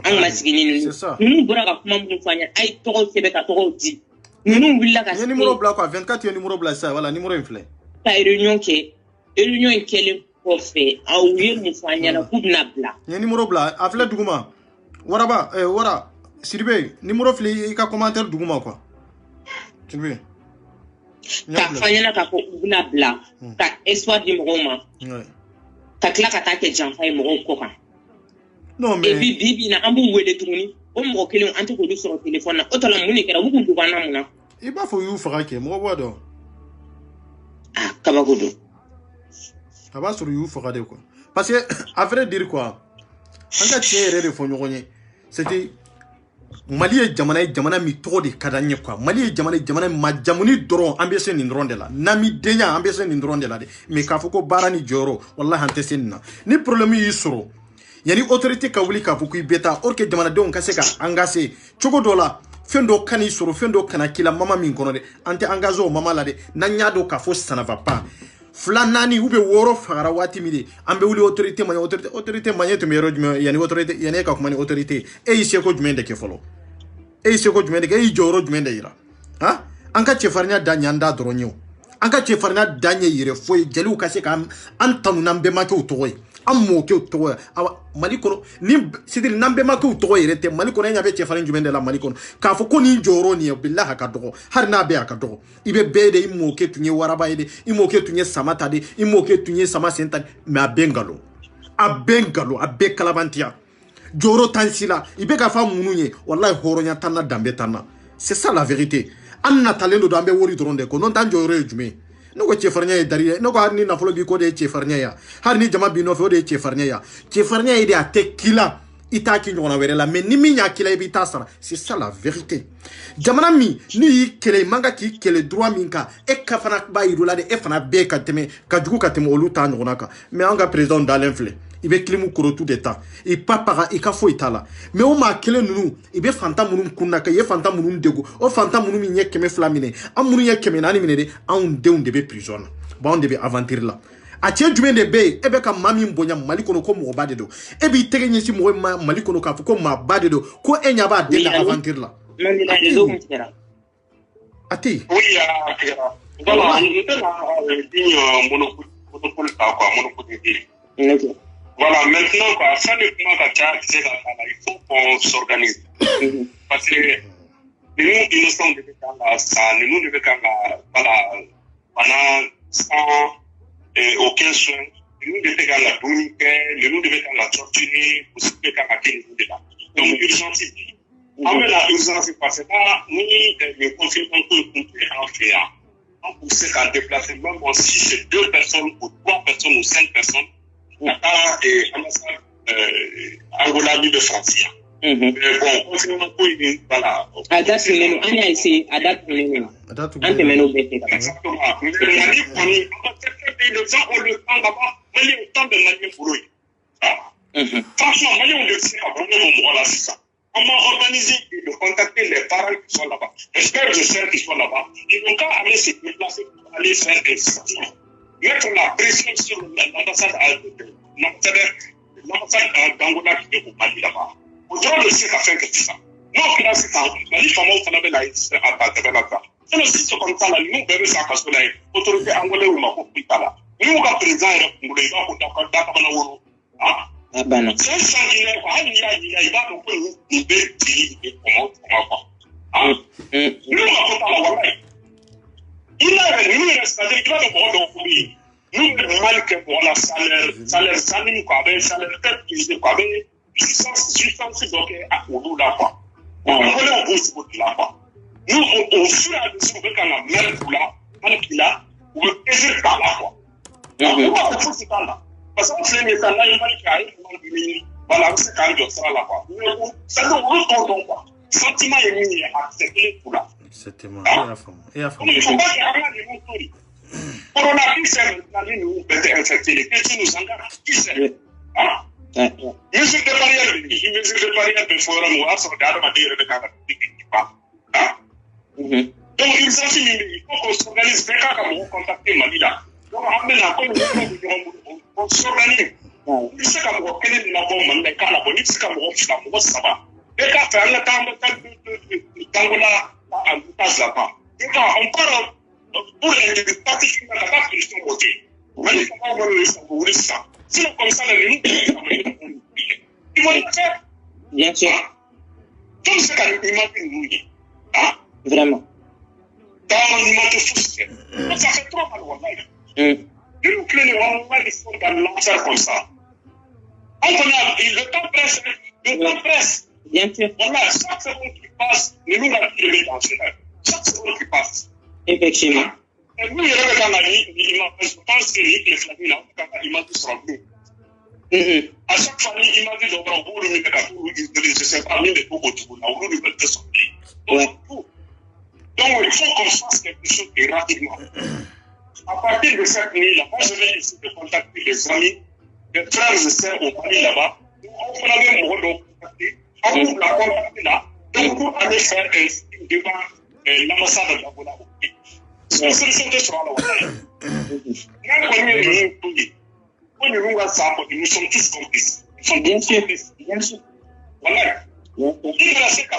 an masigini ni bura ka kuma mun fanya ay to sebe ka to di nous willa ka ni numéro blanc quoi 24 numéro blanc ça voilà numéro inflé ta réunion kele ko fait a ouye mun fanya na kubna bla ni numéro blanc afle duguma waraba wara Siribe, numéro fli ka commentaire duguma quoi. Siribe. Ta fanyana ka ko ubna bla. Ta espoir di mroma. Ouais. Ta kla ka ta ke janfay mo ko kan. Non mais et bibi na ambu wele tuni. O mo kelen anti ko du sur téléphone na otola muni kera wuku dugana muna. Il ba fo yu fara ke mo wado. Ah kabagodo. Aba sur yu fara de quoi. Parce que à vrai dire quoi. En cas tiere de fo nyonye. C'était Mali est jamana mi to de kadanye quoi. Mali est jamana ma jamuni doron ambiance ni ndronde la. Nami denya ambiance ni ndronde la de. Mais ka foko barani joro wallahi antesenna. Ni problème yi soro. Yani autorité ka wuli ka foko beta or que jamana de on kase ka engagé. Chogo dola fendo kani soro fendo kana kila mama min kono de. Ante engazo mama la de. Nanya do ka fo ça ne va pas. Flanani ube woro fagara wati mide ambe wuli autorité manye to mero yani autorité yani ka kuma ni autorité e ise ko jumende ke folo e ise ko jumende ke joro jumende ira ha anka chefarnya danyanda dronyo anka chefarnya danye yire foy jelu ka se kam antanu nambe make utoy ammo ke utoy awa malikono ni sidil nambe make utoy rete malikono nya be chefarnya jumende la malikono ka fo ko ni joro ni billahi ka dogo har na be aka dogo ibe bede imo ke tunye waraba ide imo ke tunye samata de imo ke tunye sama senta me abengalo abe kalabantia joro tansila ibe ka fa mununye wallahi horonya tanna dambe tanna c'est ça la vérité anna talendo dambe wori dronde ko non tan joro jume no ko chefarnya e dari no ko harni na folo bi ko de chefarnya ya harni jama bi no fo de chefarnya ya ide atekila ita ki nyona were la mais ni mi nya kila ibi tasara c'est ça la vérité jamana mi ni kele manga ki kele droit minka e ka fana ba irula de e fana be ka teme ka jugu ka teme olu ta nyona ka mais anga président d'Alenfle ibe klimu koro tout de temps e papa e ka fo itala mais o ma kele nunu ibe fanta munun kunna ka ye fanta munun dego o fanta munun mi nye keme flamine amunu ye keme nani mine de an de be prison ba on de be aventure la a cɛ jumɛn de bɛ e bɛ ka maa min bonya Mali kɔnɔ ko mɔgɔba de don e b'i tɛgɛ ɲɛsin mɔgɔ Mali kɔnɔ k'a fɔ ko maaba de don ko e ɲɛ b'a den na aventure la a tɛ yen. Oui, voilà, on était là, monopole quoi, monopole. Voilà, maintenant, quoi, ça dépend il faut qu'on s'organise. Parce que nous, innocents, nous devons voilà, pendant 100 aucun soin, nous devons la dominer, nous devons la torturer, pour ce que nous devons Donc, urgence. Avec la urgence, parce que là, nous, le confinement que nous avons fait, on poussait qu'à déplacer, même si c'est 2 personnes, ou 3 personnes, ou 5 personnes, on a l'ambassade Angola de France. Mais bon, confinement que voilà. À date, nous avons essayé, à date, nous avons exactement. Mais les gens ont le temps d'abord, mais le temps de manier pour eux. Franchement, on le sait, voilà, c'est ça. On m'a organisé de contacter les parents qui sont là-bas. J'espère que ceux qui sont là-bas, ils n'ont qu'à aller se déplacer pour aller faire des sorties. Mettre la pression sur l'ambassade d'Angola qui est au Mali là-bas. Au droit de ce qu'à faire que c'est ça. Non, là, c'est ça. Mali, comment on avait la là-bas. C'est le site comme ça, là, nous, bébés, ça casse là. Autorité angolaise ou ma copine là. Nous, on va présent et on va d'accord. C'est un sanguinaire, il va nous faire une belle télé, comment nous, on va pas la voir. Il c'est-à-dire qu'il va nous voir dans le pays. Nous, le mal que pour la salaire, salaire, quoi, salaire, tête, quoi, substance, donc, à Oulu, là, quoi. On va aller au bout de ce là, quoi. Nous, au fur et à mesure, on va la merde, là, on va plaisir par là, quoi. On va faire ce là. Parce qu'on fait les canaux, il va y avoir voilà, c'est quand même ça là-bas. Ça nous retourne quoi. Sentiment est mis à accepter tout là. Exactement. Et à fond. Il ne faut pas qu'il y ait rien de tout. Coronavirus, c'est maintenant nous peut-être infecté. Qu'est-ce qui nous engage? Qui sait? Mesure de barrière, mesure de barrière de forum, on va se regarder à dire de cada qui parle. Donc, il faut qu'on s'organise bien comme on contacte Mali là. Donc, on s'organise. Il sait qu'on va connaître la bombe, mais quand la bonne, il sait qu'on va ça va. Et quand faire le temps d'Angola en place là-bas. Et quand on parle pour les parties qui n'ont pas de question votée, on va le ça. Sinon, comme ça, les gens, ils vont le faire. Bien sûr. Comme ce qu'on imagine, nous. Vraiment. Dans le monde de foot, ça fait trop mal, voilà. Nous créons des fonds dans l'enfer comme ça. Le temps presse, le temps presse. Bien sûr. Voilà, chaque seconde qui passe, nous l'avons tiré dans ce rêve. Chaque seconde qui passe. Effectivement. Et nous, il y a dans la vie, je pense que les Flaviens, il m'a dit sur nous. À chaque fois, il m'a dit de voir où je ne sais pas, mais de beaucoup de choses, là où nous devons te sortir. Donc, il faut qu'on fasse quelque chose et rapidement. À partir de cette nuit-là, moi, je vais essayer de contacter les amis, les frères et sœurs au Mali là-bas. On avait mon rôle de contacter. On ouvre la contacter là. Donc, pour aller faire un signe devant l'ambassade d'Angola. C'est une solution de sera là. Nous sommes tous complices. Bien sûr. Bien sûr. Voilà. Il y a ces cas.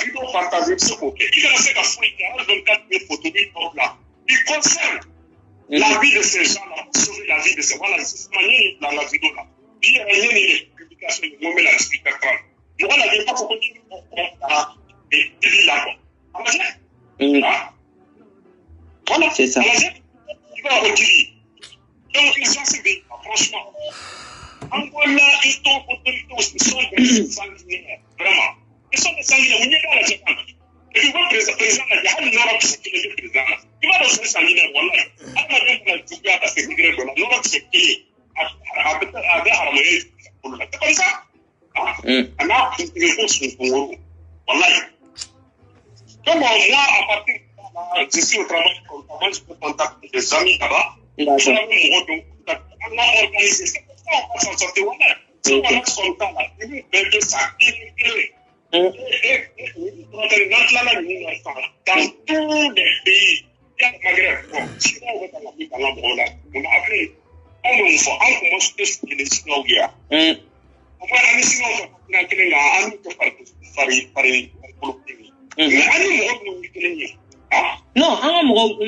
Il faut partager ce côté. Il y a ces cas. Il y a 24 000 photos là. Il concerne la vie de ces gens-là, sauver la vie de ces gens-là. C'est manière dans la vidéo là. Il y a rien de publication de moment là, explicateur. Je vois la dépense qu'on dit et il là quoi. Voilà. C'est ça. Il va retirer. Donc ils sont ciblés, franchement. Angola, ils sont autorités, ils sont des sanguinaires, vraiment. Ils sont des sanguinaires. On y est dans la Japan. Et tu vois le président, il y a un Europe qui est le président. Il va dans ce sanguinaire, voilà. On a bien pour la Djibouti à ce degré, voilà. L'Europe s'est payée. Avec harmonie, c'est comme ça. On a une réponse sur le Congo. Voilà. Donc, moi, à partir de je suis au travail, je peux contacter des amis là-bas. On a organisé. C'est pour ça qu'on va s'en sortir. Voilà. Si on a son temps là, il nous fait ça. Dans tous les pays, il y a le Maghreb. Si on va dans la vie, on a appris. On commence à se les signaux. On va aller sinon, on va aller là, on va aller non,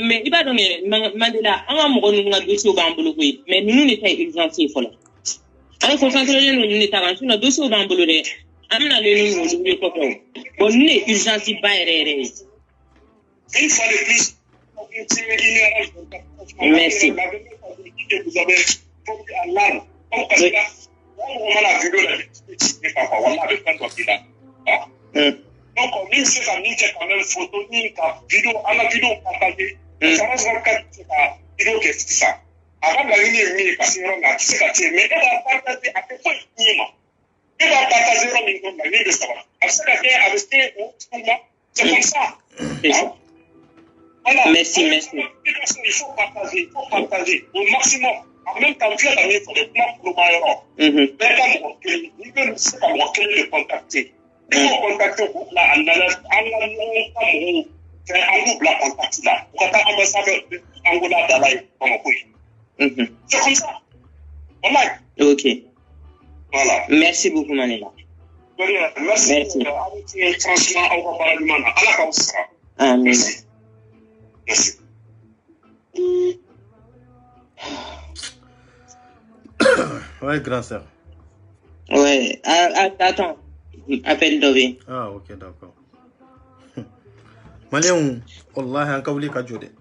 mais il va donner Mandela, un amoureux nous a dossier au bambou, mais nous n'étions urgents, il faut là. Alors, il faut s'entendre, nous n'étions pas dossier au bambou. Amna le nous nous ko ko on est urgence bayrere une fois de plus merci vous avez alarme on a la vidéo là avec un doigt là. Donc, on met ces amis qui quand même photo, vidéo, à la vidéo partagée. Ça reste 24, c'est la vidéo qui est ça. Avant la ligne, parce que on a tout ça, mais elle va partager à peu près elle va partager la ligne de ça. Parce que c'est comme ça. Voilà. Merci. Il faut partager au maximum. En même temps, tu as donné pour le plan pour le maillot. Mais quand il veut le contacter. Il faut contacter le groupe là, un groupe là, contacter là. Pour que l'ambassadeur de Angola d'Alaï, c'est comme ça. Voilà. Ok. Voilà. Merci beaucoup, Manila. Merci. Franchement, on va parler du mana. À la cause. Amen. Merci. Ouais, grand sœur. Ouais, attends. Appelle Dové. Ah, ok, d'accord. Malien, Allah, un kaouli ka jode.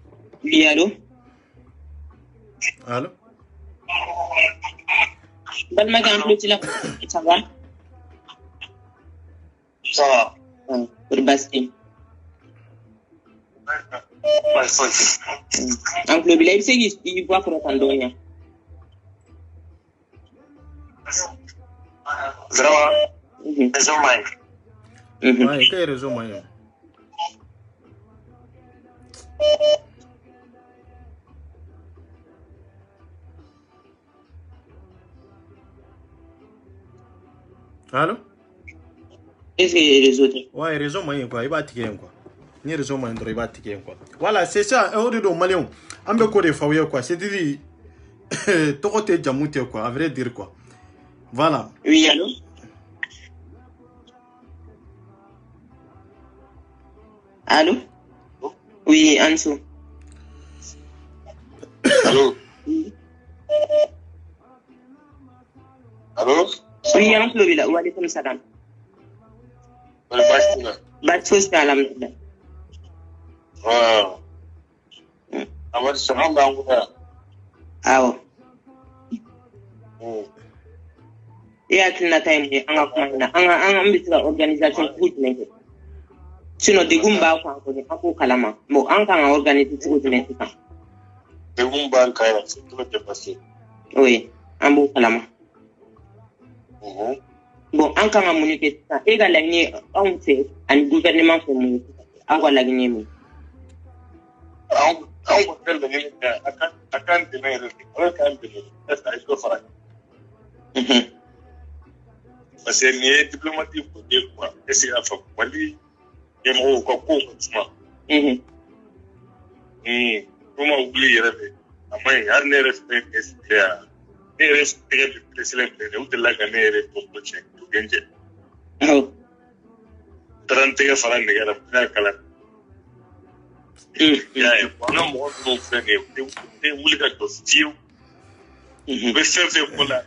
Oui, allô? Allô? Balma Gambloti là, ça va? Ça va. Pour Basti. Ouais, c'est En club, il sait qu'il voit pour Tandonia. Vraiment, raison mai. Ouais, quelle raison, moyen? Allô? Est-ce que les autres? Ouais, raison, moyen, quoi. Il va tirer, quoi. Ni raison, moyen, il va tirer, quoi. Voilà, c'est ça. On est dans Malien. On peut quoi de faire, quoi. C'est-à-dire, Tokote Djamoute, quoi. À vrai dire, quoi. Voilà. Oui, allô? Allô? Oui, Ansou. Allô? Allô? Oui, Ansou, là. Ou allez comme ça, là. Bah, tu fais alhamdulillah. Wow. Amar salam d'Angola. Ah ouais. Et à tout le temps, on a mis l'organisation pour tout. Sinon, des Gumba, on peut calama. Bon, on a organisé tout le temps. Des Gumba, c'est tout le temps passé. Oui, on peut calama. Bon, en cas de communiquer ça, également, on fait un gouvernement pour nous. On va la gagner. On va faire le nez à quand de l'air, à quand de l'air, est-ce que ça va? Parce que les diplomatiques pour dire quoi, est-ce qu'il y a fait Mali, il y a un peu de comment oublier, il y a un respect, il y a un respect du président, il y a un respect du président. Oh. 30 francs de guerre, la cala. On a moins de frères, des oubliés de style. Mais c'est pour la.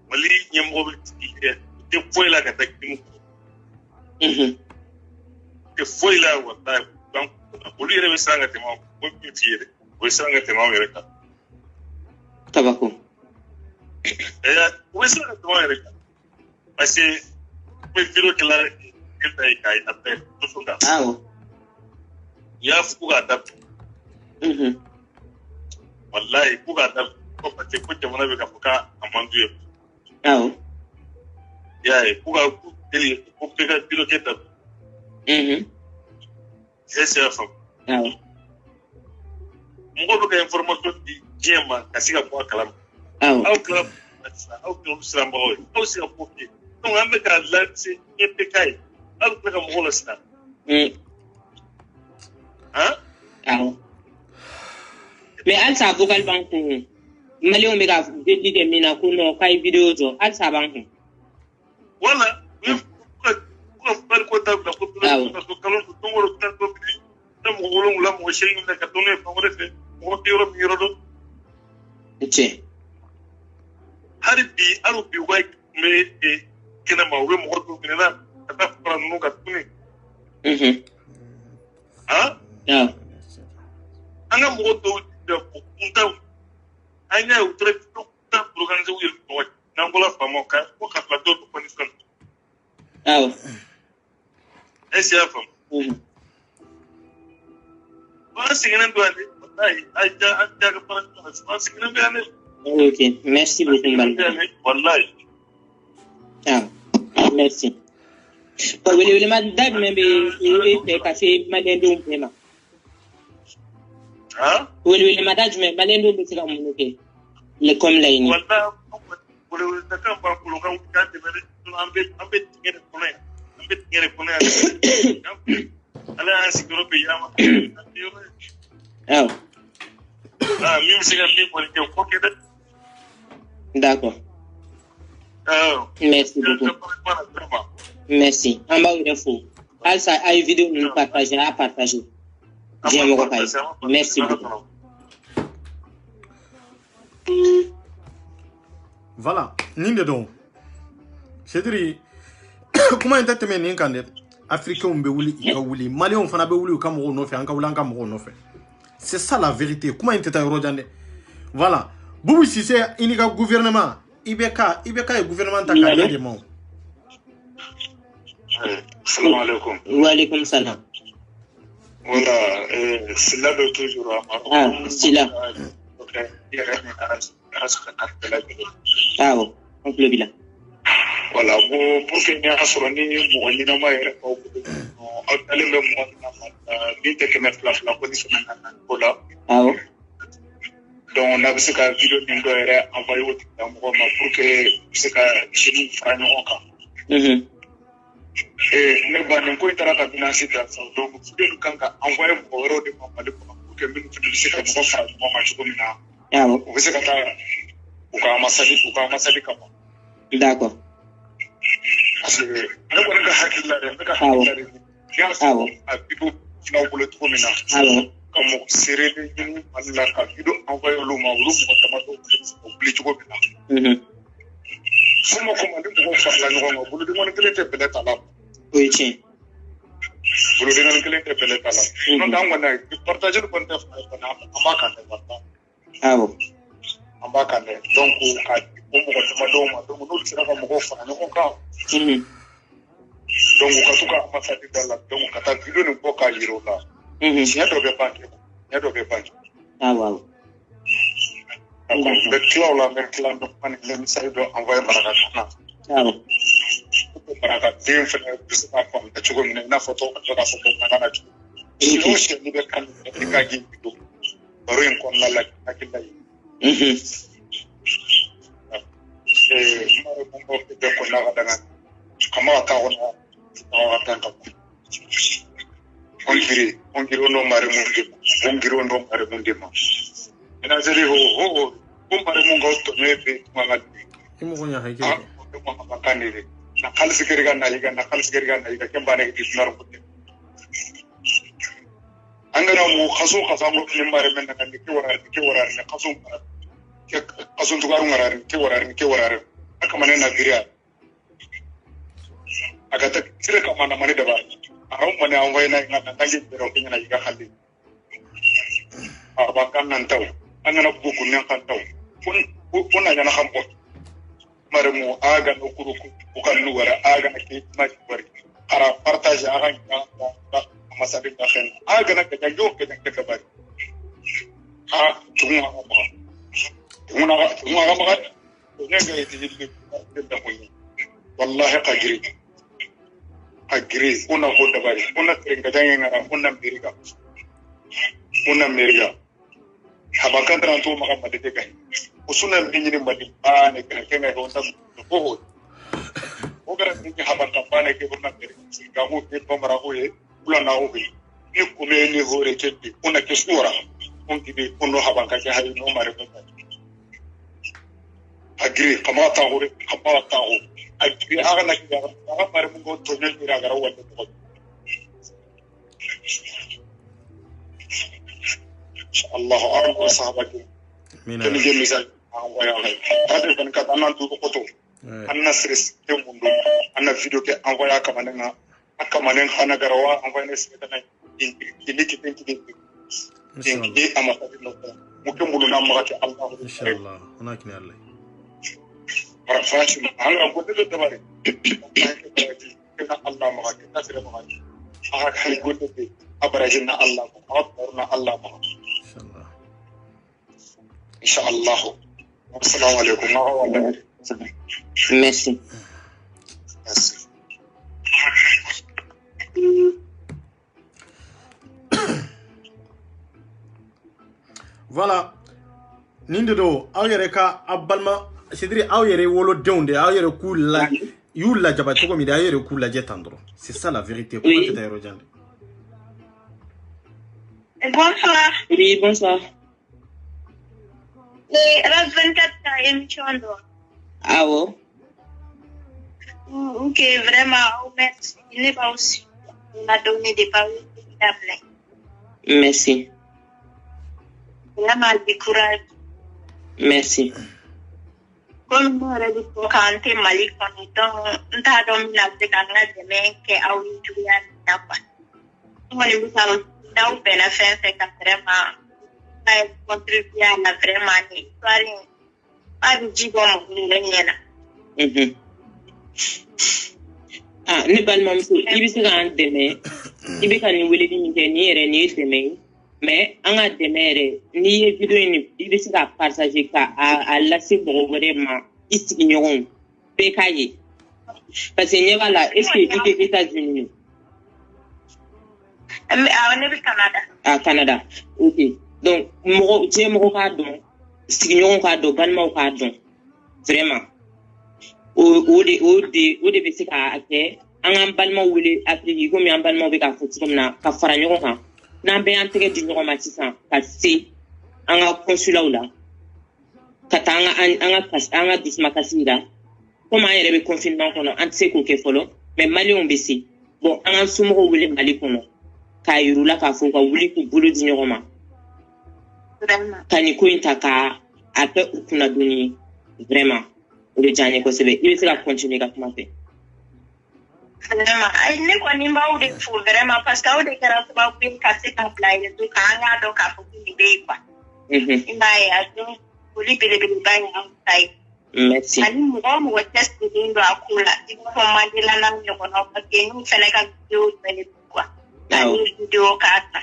Mali, il y a un mauvais style. Des fois, il y a un attaque. Des fois, il y a un attaque. Donc, lui, il y a un sang à tes Tabaco. Où est-ce que tu parce que le bureau que là, il appelle tout ça. Ah ouais. Il y a pour adapter. Wallahi, pour adapter, parce que pour te montrer que pour qu'à manger. Ah ouais. Il y a pour faire le bureau qui est adapté. C'est ça. Ah ouais. Moi, je veux information qui vient à Singapore, Kalam. Ah ouais. Au club, au club Srambaoui, au Singapore. Donc, on a lancé un PKI. Alors, on a un ça. Hein? Ah ouais. Mais elle s'est vocal banque. Malien mega dédié des mina kuno kai vidéo jo. Elle s'est banque. Voilà. Pour faire quoi t'as la population parce que quand on tombe au temps de vie, nous voulons la moitié de la catonne pour refaire. On va dire au miro. Tiens. Haribi, ouais, mais kena mawe mo ko kena ata para no ka tuni ah anga mo to de punta anya utre to ta organize wir to na ngola famoka ko ka plateau to koniskan Ah. Est-ce que ok, merci beaucoup, Mbal. Ah, merci. Vous voulez madame, mais c'est café, madame, hein? Vous voulez madame, mais madame, c'est comme ok. Le comme là, il d'accord. Merci beaucoup. Merci. En bas, il est faux. Alsa, à une vidéo, nous partager, à partager. J'aime mon repas. Merci beaucoup. Voilà. Ninde donc. C'est-à-dire, comment est-ce que tu as Africains ont wuli, Maliens fana be wuli ka mo no fe, an ka wulan ka mo no fe. C'est ça la vérité. Comment est-ce que tu as voilà. Boubou si c'est un gouvernement, IBK est gouvernement ta carrière de mon. Salam alaikum. Wa alaikum salam. Voilà, c'est là de toujours. Ah, c'est là. Ah bon, on peut le bilan. Voilà, pour que nous assurons ni nous ma yɛrɛ kaw aw talen bɛ mɔgɔ min na min tɛ 200 la police nana ko la. Awɔ. Donc n'a bɛ se ka vidéo min dɔ yɛrɛ envoyer o tigilamɔgɔ ma pour que u se ka jeunes fara ɲɔgɔn kan. Ne ba nin ko in taara ka binansi ta sisan donc vidéo kan ka envoyer mɔgɔ wɛrɛw de ma Mali kɔnɔ pour que minnu fana bɛ se ka mɔgɔ fara ɲɔgɔn kan cogo min na. Awɔ. U bɛ se ka taa u ka ambassade kama. D'accord. Parce que ne kɔni ka hakili la dɛ, ne ka hakili la dɛ. Y'a sɔrɔ a vidéo filaw bolo cogo min na. Awɔ. Ka mɔgɔ seere de ɲini Mali la ka vidéo envoyer olu ma olu mɔgɔ damadɔ bɛ se ka wuli cogo min na. Fɔlɔ ko Mali mɔgɔw farala ɲɔgɔn kan bolodengɔni kelen tɛ bɛlɛ ta la. O ye tiɲɛ. Bolodengɔni kelen tɛ bɛlɛ ta la. N'o tɛ an kɔni partage kɔni tɛ fanga kɔni an b'a kan dɛ walahi. Awɔ. An b'a kan dɛ donc ka o mɔgɔ damadɔw ma donc n'olu sera ka mɔgɔw fara ɲɔgɔn kan. Donc ka to ka ambassade da la donc ka taa vidéo nin bɔ k'a yira o la. Tiɲɛ dɔ bɛ ban kɛ. Tiɲɛ dɔ bɛ ban kɛ. Awɔ. N bɛ tila o la n bɛ tila dɔ fana le message dɔ envoyer Marakana na. Awɔ. Marakaden fana bɛ se k'a faamuya cogo min na i n'a fɔ tɔw bɛ se k'a fɔ ko Marakana cogo. Sini o sini n'i bɛ kan i k'a ye vidéo baro in kɔnɔna la hakili la ye. Mare mun bɛ bɛɛ kɔnɔna ka daga kama ka taa kɔnɔ ka taa ka bɔ. On giri ono mare mun de ma. On giri ono mare mun de ma. Ina zeri ho mare mun ga to me be manga. Imo gonya haike. Mo kanire. Na kalsi keriga na yiga kembane ki sunar ko. Angara mu khaso mo ni mare men na kan ke wara ne khaso tugaru ngara ke wara aka mane na giriya aga ta tire ka mana mane da ba aron mane an wayna ngana tangi bero ke na yiga khalli aba kan nan taw angana bugu ne kan taw kun na yana khambo mare mu aga no kuru ku kan nu wara aga na ke ma bari ara partage aga ga masabe da khen aga na ka jo ke ka bari tunga ma nega yiti da kunyi wallahi qagri una hoda bari una tringa jange ngara una meriga habakan tran to maka madete kai usuna binyi mbadi ne kenga ko ta ko o gara ni habakan bane ke burna meriga ga ho ke pamara ho ye ulana ho be ni kume ni hore ketti una ke sura on tibe ono habakan ke hayi no mare ko agri kamata hore agri aga na kiya aga mare mun go to ne ira gara wala ko Allah arko sahabati mina ni je misal waya hade kan ka tanan tu ko to anna stress te mundo anna video ke envoya kamana hana garawa envoya ne se tan ini ki inshallah amata no mu ke mulu na ma ke Allah inshallah ona kini Allah franchement anga ko de dabare كنا الله ما كنا سير ما أنا كان يقول لي أبرزنا الله أبرنا الله ما إن شاء الله السلام عليكم ورحمة الله. Merci. Merci. Voilà. Nindido, Awyereka, Abalma, c'est-à-dire Awyere Wolo Donde, Awyere Kula, Yula Jabatoko, mais d'ailleurs Kula Jetandro. C'est ça la vérité. Pourquoi tu t'es rejoint? Bonsoir. Oui, bonsoir. RAS 24 émission. Ah ouais? Ok, vraiment, merci. Il n'est pas aussi. On a donné des paroles formidables. Merci. Vraiment, du courage. Merci. Comme nous avons dit pour canter Malik, on t'a donné la déclaration de main qui a eu du bien. On est vous allons dans le bénéfice que vraiment contribuer à la vraiment histoire. Pas de jibon, nous Ah, ne balma muso ibi se kan dɛmɛ ibi ka ni weleli min kɛ ni yɛrɛ ni ye dɛmɛ ye mais an ka dɛmɛ yɛrɛ ni ye video in ibi se ka partager ka a lase mɔgɔ wɛrɛ ma i sigiɲɔgɔnw bɛɛ k'a ye parce que ɲɛ b'a la est ce que i tɛ États-Unis ne bɛ Canada. Ah, Canada. Ok. Donc mɔgɔ diɲɛ mɔgɔ k'a dɔn sigiɲɔgɔnw k'a dɔn balimaw k'a dɔn vraiment. O de bɛ se ka kɛ an k'an balimaw wele Afrique komi an balimaw bɛ k'a fɔ cogo min na ka fara ɲɔgɔn kan n'an bɛɛ y'an tɛgɛ di ɲɔgɔn ma sisan ka se an ka consulaw la ka taa an ka dusumakasi yira komi an yɛrɛ bɛ confinement kɔnɔ an tɛ se k'o kɛ fɔlɔ mais maliyɛnw bɛ se bon an ka somɔgɔw wele Mali kɔnɔ k'a yir'u la k'a fɔ u ka wuli k'u bolo di ɲɔgɔn ma ka nin ko in ta ka a kɛ u kunnadonni ye vraiment. O de diya n ye kosɛbɛ i bɛ se ka continuer ka kuma fɛ. Vraiment ne kɔni b'aw de fo vraiment parce que aw de kɛra sababu ye ka se ka bila réseau kan an k'a dɔn k'a fɔ ko nin bɛ yen quoi. I m'a ye a dɔn foli belebeleba ye anw ta ye. Merci. Ani mɔgɔ o mɔgɔ cɛsirilen don a ko la i b'a fɔ Mandela n'a ɲɔgɔnnaw parce que n'u fana ka vidéo bɛɛ de don quoi. Ani vidéo k'a ta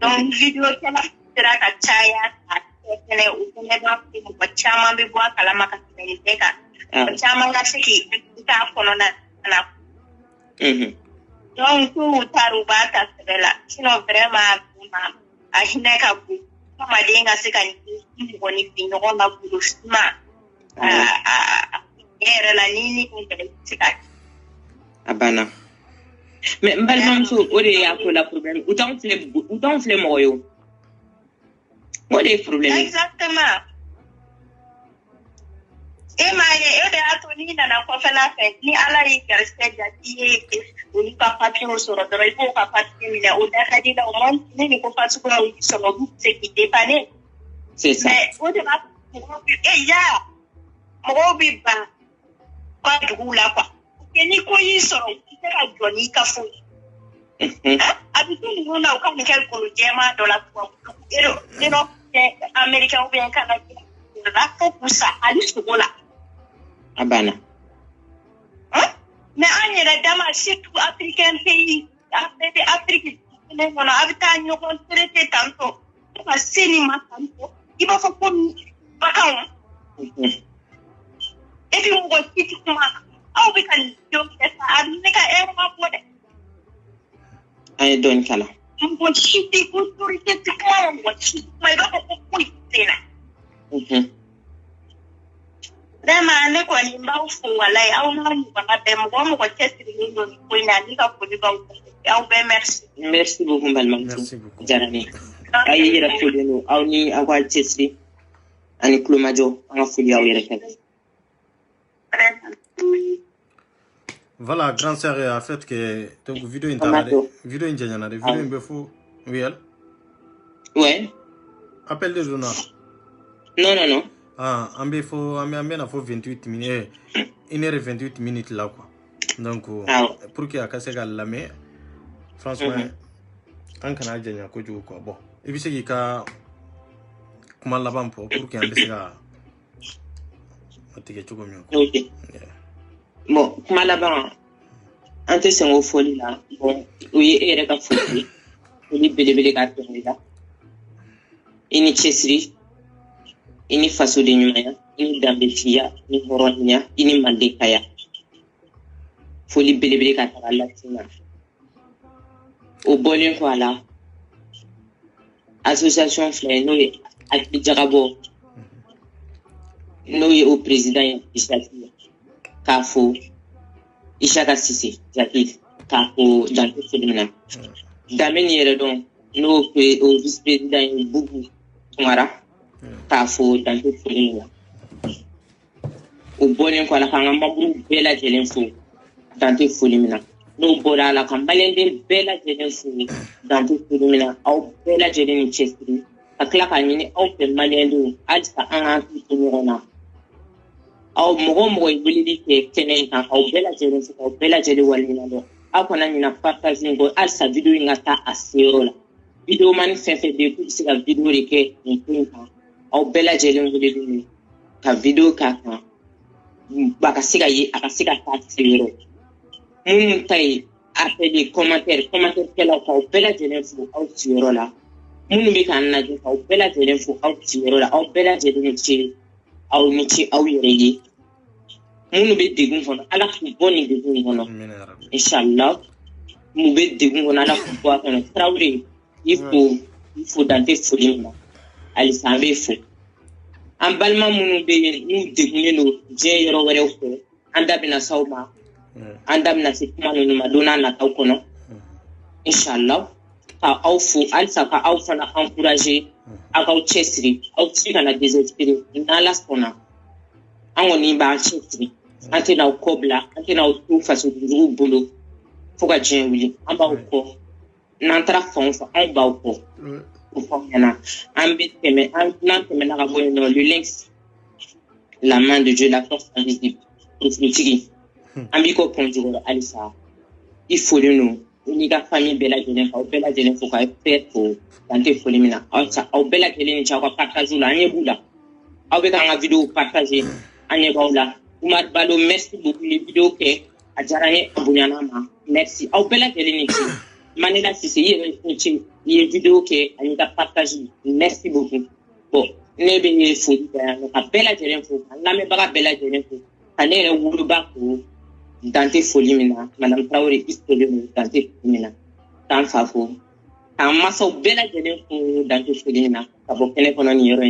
donc vidéo kɛla sera ka caya a fɛnɛ o fɛnɛ b'a fɔ mɔgɔ caman bɛ bɔ a kalama ka tɛmɛ nin bɛɛ kan. Caman ka se k'i k'a kɔnɔna na. Donc k'u taara u b'a ta sɛbɛ la sinon vraiment a hinɛ ka bon adamaden ka se ka mɔgɔninfin ɲɔgɔn ka bolo suma e yɛrɛ la ni kun kɛlɛ se ka a banna mais n balimamuso o de y'a ko la problème u t'anw filɛ mɔgɔ ye o de ye problème ye. Exactement. E m'a ye o de y'a to n'i nana kɔfɛla fɛ ni Ala y'i garisɛgɛ diya k'i ye olu ka papiyew sɔrɔ dɔrɔn i b'o ka papiye minɛ o da ka di la o man ne ni ko fasuguyaw y'i sɔrɔ olu tɛ se k'i dépanner. C'est ça. Mais o de b'a mɔgɔw bɛ ban u ka duguw la quoi. Ni ko y'i sɔrɔ i tɛ ka jɔ n'i ka foyi. A bɛ to ninnu na u ka nin kɛ golo jɛman dɔ la tubabu Américain ou bien Canadien la fo k'u sa hali sogo la. A banna. Mais an yɛrɛ dama surtout africain pays a bɛɛ bɛ Afrique kelen kɔnɔ a bɛ taa ɲɔgɔn traité tantôt fo ka se nin ma tantôt i b'a fɔ ko baganw. Et puis mɔgɔ si tɛ kuma aw bɛ ka nin denw kɛ sa a bɛ ne ka hɛrɛ ma bɔ dɛ. An ye dɔɔnin kalan. Mɔgɔ si tɛ autorité tɛ kuma mɔgɔ si tɛ kuma i b'a fɔ ko foyi tɛ na. Vraiment ne kɔni b'aw fo walayi aw n'a ɲɔgɔnna bɛɛ mɔgɔ o mɔgɔ cɛsirilen don nin ko in na ne ka foli b'aw bɛɛ aw bɛɛ merci. Merci beaucoup balimamuso diyara ne ye aw ye yɛrɛ folen don aw ni aw ka cɛsiri ani kulomajɔ an ka foli aw yɛrɛ fɛ. Voilà, grand sœur, en fait que donc vidéo in vidéo in janyana de vidéo in befo oui elle. Ouais. Appel de journal. Non. Ah, on a fait 28 minutes, 1h28 minutes là quoi. Donc, pour que a se la mais franchement, on kana janya ko jo quoi. Bon, et puis c'est qu'il a comment là-bas pour que on se ga OK. Bon, comment là-bas ante sengo foli la bon oui ere ka foli foli belebele ka toni la ini chesri ini faso de nyumaya ini dambetia ni horonya ini mandekaya foli belebele ka tagala tina o bolen ko ala association flé no ak Jarabo no au président Isaki Kafo Ishaka Sisi Jakit Kafo dans le féminin d'amener donc no au vice-président Boubou Tumara Kafo dans le féminin au bolen ko ala kanga mabu bela jelenfo dans le féminin no bora la kambalende bela jelenfo dans le féminin au bela jelen chestri akla kanini au pe malendo alsa an tunyona au mogo ibulidi ke kenen kan au bela jelen walina do akona ni na partager ngo alsa video ngata asero la video man fefe de ku sika video reke ni pinka au bela jelen walini ka video ka baka sika yi akasika ta asero mun tai appelé commentaire kela ka au bela jelen fu au asero la mun be kan na ka au bela jelen fu au asero la au bela jelen ci au nici au yeregi munu be degun kono ala ku boni degun kono inshallah mu be degun kono ala ku bo kono Traoré ifo dante folimna ali sambe fo am balma munu be nu degun no je yoro were ko anda bina sawma anda bina sikma no madona na taw kono inshallah ka awfu alsa ka awfa na encourager akaw chesri aw tsika na désespéré na laspona angoni ba chesri ante na kobla ante na tu faso du bolo foka jenwi amba ko nantra fonfa amba ko fonyana ambi teme na ka boyo no le lynx la main de Dieu la force invisible profétique ambi ko ponjuro alisa il faut le nous unika famille bela jenen foka faire pour dante folimina au bela jenen cha ko partager la nyebula au be ka vidéo partager anye baula Umar Balo merci beaucoup les vidéos que ajarane abunyanama merci au bela jelen ci manela Cissé ye vidéo que anya partager merci beaucoup bon nebe ye fodi no ka bela jelen fo na me baga bela jelen fo anere wulu ba ko dante folimina madame Traoré histoire dante folimina tan fafo tan maso bela jelen fo dante folimina ka bo kene kono ni yoro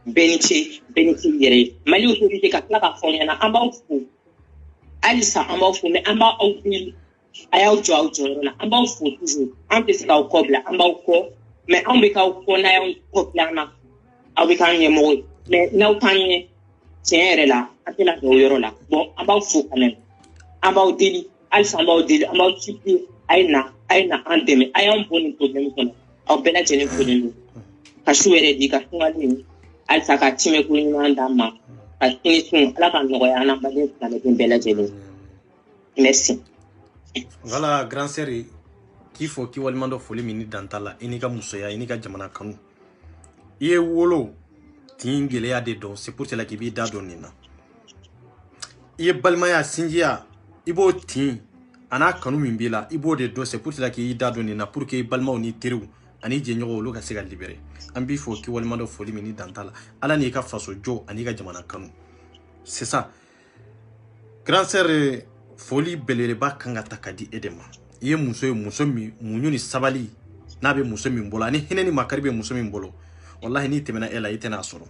Benici yere mali autorité ka kla ka fonyana amba fu alisa amba fu mais amba au bil aya jo na amba fu toujours ante ska au kobla amba ko mais ambe ka ko na ya ko plana awi kan ye mo mais na utanye tiere la ate la do yoro la bon amba fu quand même amba au deli alisa amba au deli amba chipi aina andeme aya un bon problème kono au bela jene ko delu ka shuere di ka ngani alsa ka time ko ni mandama akini sun ala kan no ya na bale na le bela jeli merci voilà grand série qu'il faut ki walmando foli mini dantala inika musoya inika jamana kanu iye wolo tingele ya de don c'est pour cela qu'il bi da donina iye balmaya sinjia ibo tin ana kanu min bila ibo de do c'est pour cela qu'il da donina pour que balma oni teru ani jenyo lo ka sega libéré ambi fo ki walmando foli mini dantala ala ni ka faso jo ani ka jamana kanu c'est ça grand sœur foli beleleba kanga takadi edema iye muso mi munyuni sabali nabe muso mi mbolo ani hineni makaribe muso mi mbolo wallahi ni temena ela itena soro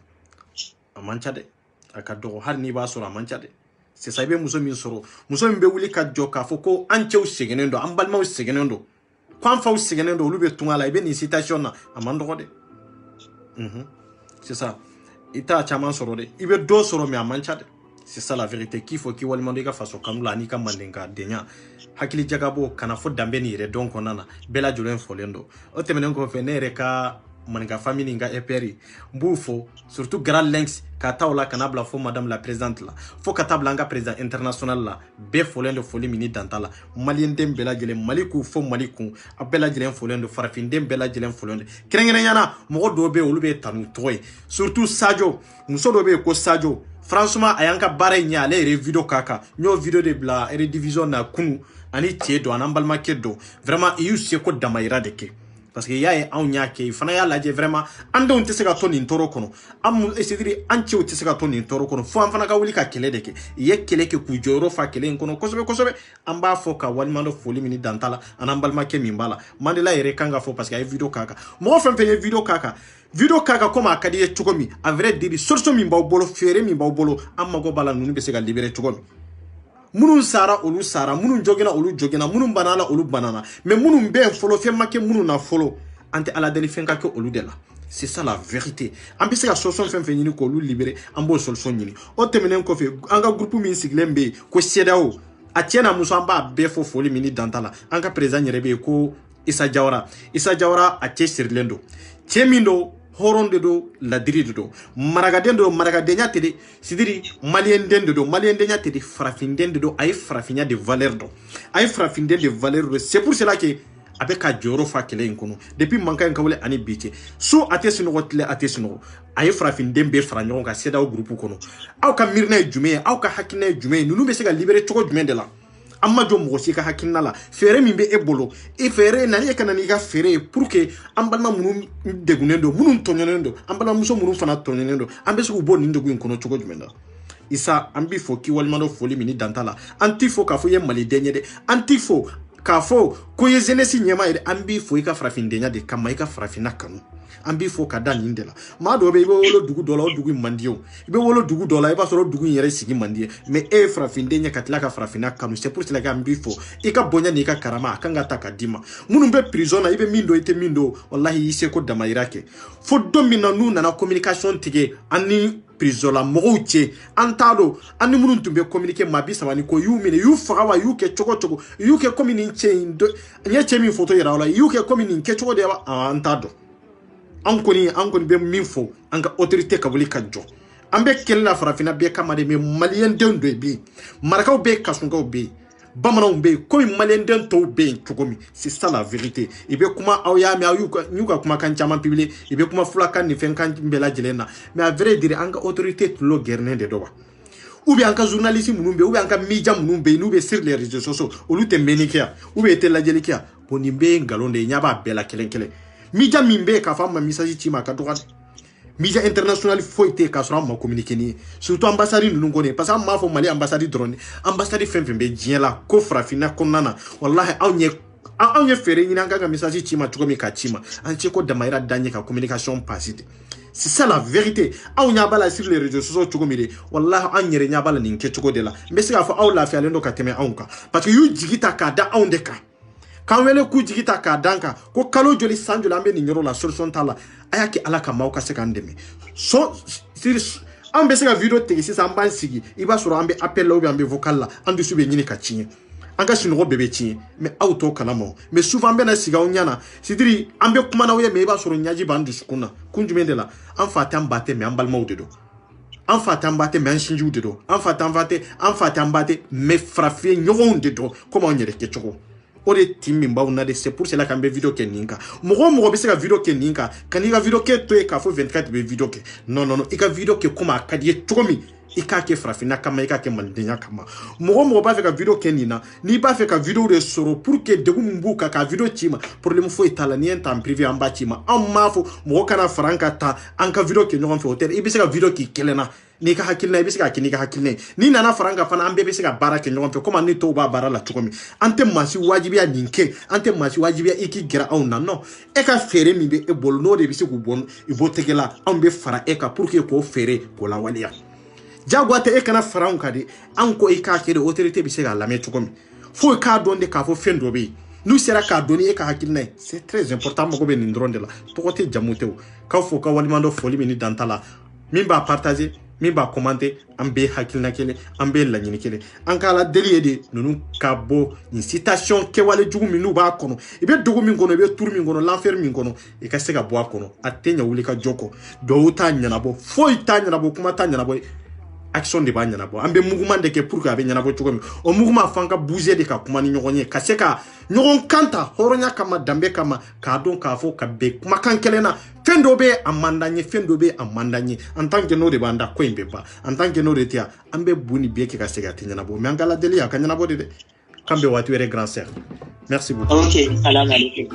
amancha de akado har ni ba soro amancha de c'est ça be muso mi soro muso mi be wuli ka joka foko anche usegenendo ambalma usegenendo kwanfa usegenendo lube tungala ibe ni citation na amando de c'est ça ita chama soro de ibe do soro mi amancha de c'est ça la vérité qu'il faut ki walmando ka faso kamula ni ka mandenga denya hakili jagabo kana fo dambe ni re donc onana bela julen folendo o temenen ko fe nere ka manka famille nga eperi mbufo surtout grand links ka tawla kanabla fo madame la présidente la fo katabla nga président international la be folen de folie mini dantala malien dem bela jele maliku fo maliku abela jele folen de farafin dem bela jele folen de krengene yana mo do be olube tanu toy surtout Sadio muso do be ko Sadio franchement ayanka bare nya le video kaka nyo video de bla redivision na kunu ani tiedo anambalma kedo vraiment iu seko damaira deke parce que yaye on nya ke fana ya laje vraiment ande on tesega to nin toro kono am esidiri anche o tesega to nin toro kono fo am fana ka wuli ka kele deke ye kele ke ku joro fa kele kono kosobe amba fo ka walmando foli mini dantala anambalma ke mimbala mandela ere kanga fo parce que ay video kaka mo fem fe video kaka comme akadi ye chukomi a vrai dire sorso mi mbaw bolo fere mi mbaw bolo amma go bala nunu be sega libéré chukomi munun sara olu sara munun jogena olu jogena munun banana olu banana mais munun be folo fe make munun na folo ante ala deli fenka ke olu de la c'est ça la vérité am be sega solution fe nyini ko olu libéré ambo solution nyini o temenen ko fe anga groupe min siglembe ko sedao atiena muso amba be fo foli mini dantala anga président nyerebe ko Issa Diawara a sirlendo chemindo horonde do ladiri do maragadendo maragadenya tede sidiri malien dendo do malien denya tede frafindendo do ay frafinya de valeur do ay frafinde de valeur do c'est pour cela que avec a joro fa kele inkono depuis manka en kawle ani biche so atesino gotle atesino ay frafinde be franyo ka seda o groupe kono aw ka mirna jume aw ka hakina jume nunu be sega libérer choko jume de la amma jo mo si ka hakinna la fere mi be ebolo e fere nani e kanani ga fere pour que ambalma munu degunendo munu tonyenendo ambalma muso munu fana tonyenendo ambe su bo nindo gun kono choko jumenda isa ambi fo ki walmano foli mini dantala anti fo ka fo ye mali denye de anti fo ka fo ko ye jeunesse nyema ide ambi fo ka frafin denya de kama ka frafina kanu ambi fo ka dan indela ma do be wolo dugu dola o dugu mandio be wolo dugu dola e ba so dugu yere sigi mandie mais e frafin denya katla ka frafina kanu c'est pour cela que ambi fo e ka bonya ni ka karama kanga taka dima munu be prison ibe mindo ite mindo wallahi ise ko damairake fo domina nu na communication tige ani prison la moche antado ani munu tumbe communiquer mabisa wani ko yu mine yu fawa yu ke choko yu ke communiquer ndo nya chemi photo yara wala yu ke communiquer choko de antado ankoni be minfo anga autorité kabuli kadjo ambe kella farafina be kamade me malien dendo be marakaw be kasungaw be bamanaw be komi malien den to be chukomi c'est ça la vérité ibe kuma awya me ayuka nyuka kuma kan chama publié ibe kuma fulaka ni fenkan mbela jelena mais à vrai dire anga autorité to lo gerne de doba ou bien anga journaliste munumbe ou bien anga media munumbe nube sur les réseaux sociaux ou lute menikia ou bien tela jelikia bonimbe ngalonde nyaba bela kelenkele media mimbe ka fama message tima ka droit media international foité ka sura ma communiquer ni surtout ambassade nous ngone parce que ma fo mali ambassade drone ambassade fembe dien la ko frafina konana wallahi awnye fere ni nga message tima tuko mi ka tima anche ko damaira danye ka communication passite c'est ça la vérité awnya bala sur les réseaux sociaux tuko mi de wallahi anyere nya bala ni nke tuko de la mbesi ka fo aw la fi alendo ka teme awnka parce que yu jigita ka da awndeka kanwele ku jigita ka danka ko kalo joli sanjo lambe ni nyoro la solution tala ayaki alaka mauka sekandemi so ambe sega video tegi sisa amban sigi iba soro ambe appel la ou ambe vocal la andu sube nyini ka chinye anga shinoro bebe chinye mais auto kanamo mais souvent be na siga onyana sidiri ambe kuma na oye me iba soro nyaji bandu sukuna kunjumende la amfata mbate me ambal maudedo amfata mbate me anshinju dedo amfata mbate me frafie nyoron dedo comment on yere kechoko ore timmi mbawna de c'est pour cela qu'ambe vidéo ke ninka mo be sega vidéo ke ninka kaniga vidéo ke to e ka fo 24 be vidéo ke non ika vidéo ke kuma kadiye tukomi ika ke frafina kama ika ke mandenya kama mo ba fe ka vidéo ke nina ni ba fe ka vidéo de soro pour que de mbuka ka vidéo tima problème fo itala ni en temps privé amba tima amma fo mo kana franka ta anka vidéo ke nyon fe hotel ibi sega vidéo ki kelena ni ka hakilna ibi sega kini ka hakilne ni nana franka fana ambe be sega baraka nyon fe comme ni to ba barala tukomi ante masi wajibi ya ninke ante masi wajibi ya iki gira au non e ka fere mi be e bolno de bisi ku bon ibo tegela ambe fara e ka pour que ko fere ko la walia jagwate e kana fara de anko e ka kere autorité bisi ga lame tukomi fo ka donde ka fo fendo be nous sera ka doni e ka hakilna c'est très important mo ko be ni ndronde la to ko te jamuteo ka fo ka walimando foli mi ni dantala mimba partager min b'a commenter an bɛ hakilina kelen an bɛ laɲini kelen an ka ala deli ye de ninnu ka bɔ nin citation kɛwale jugu min n'u b'a kɔnɔ i bɛ dugu min kɔnɔ i bɛ turu min kɔnɔ l'enfer min kɔnɔ i ka se ka bɔ a kɔnɔ a tɛ ɲɛ wuli ka jɔ kɔ dɔw t'a ɲɛnabɔ foyi t'a ɲɛnabɔ kuma t'a ɲɛnabɔ action de b'a ɲɛnabɔ an bɛ mouvement de kɛ pour que a bɛ ɲɛnabɔ cogo min o mouvement f'an ka bouger de ka kuma ni ɲɔgɔn ye ka se ka ɲɔgɔn kan ta hɔrɔnya kama danbe kama k'a dɔn k'a fɔ ka bɛn kumakan kelen na fɛn dɔ bɛ a man d'an ye fɛn dɔ bɛ a man d'an ye en tant que n'o de b'an da ko in bɛ ban en tant que n'o de tɛ yan an bɛ bu ni biye kɛ ka se ka tɛ ɲɛnabɔ mais an ka ladeli a ka ɲɛnabɔ de dɛ k'an bɛ waati wɛrɛ grand sœur merci beaucoup. Ok, salam alaikum.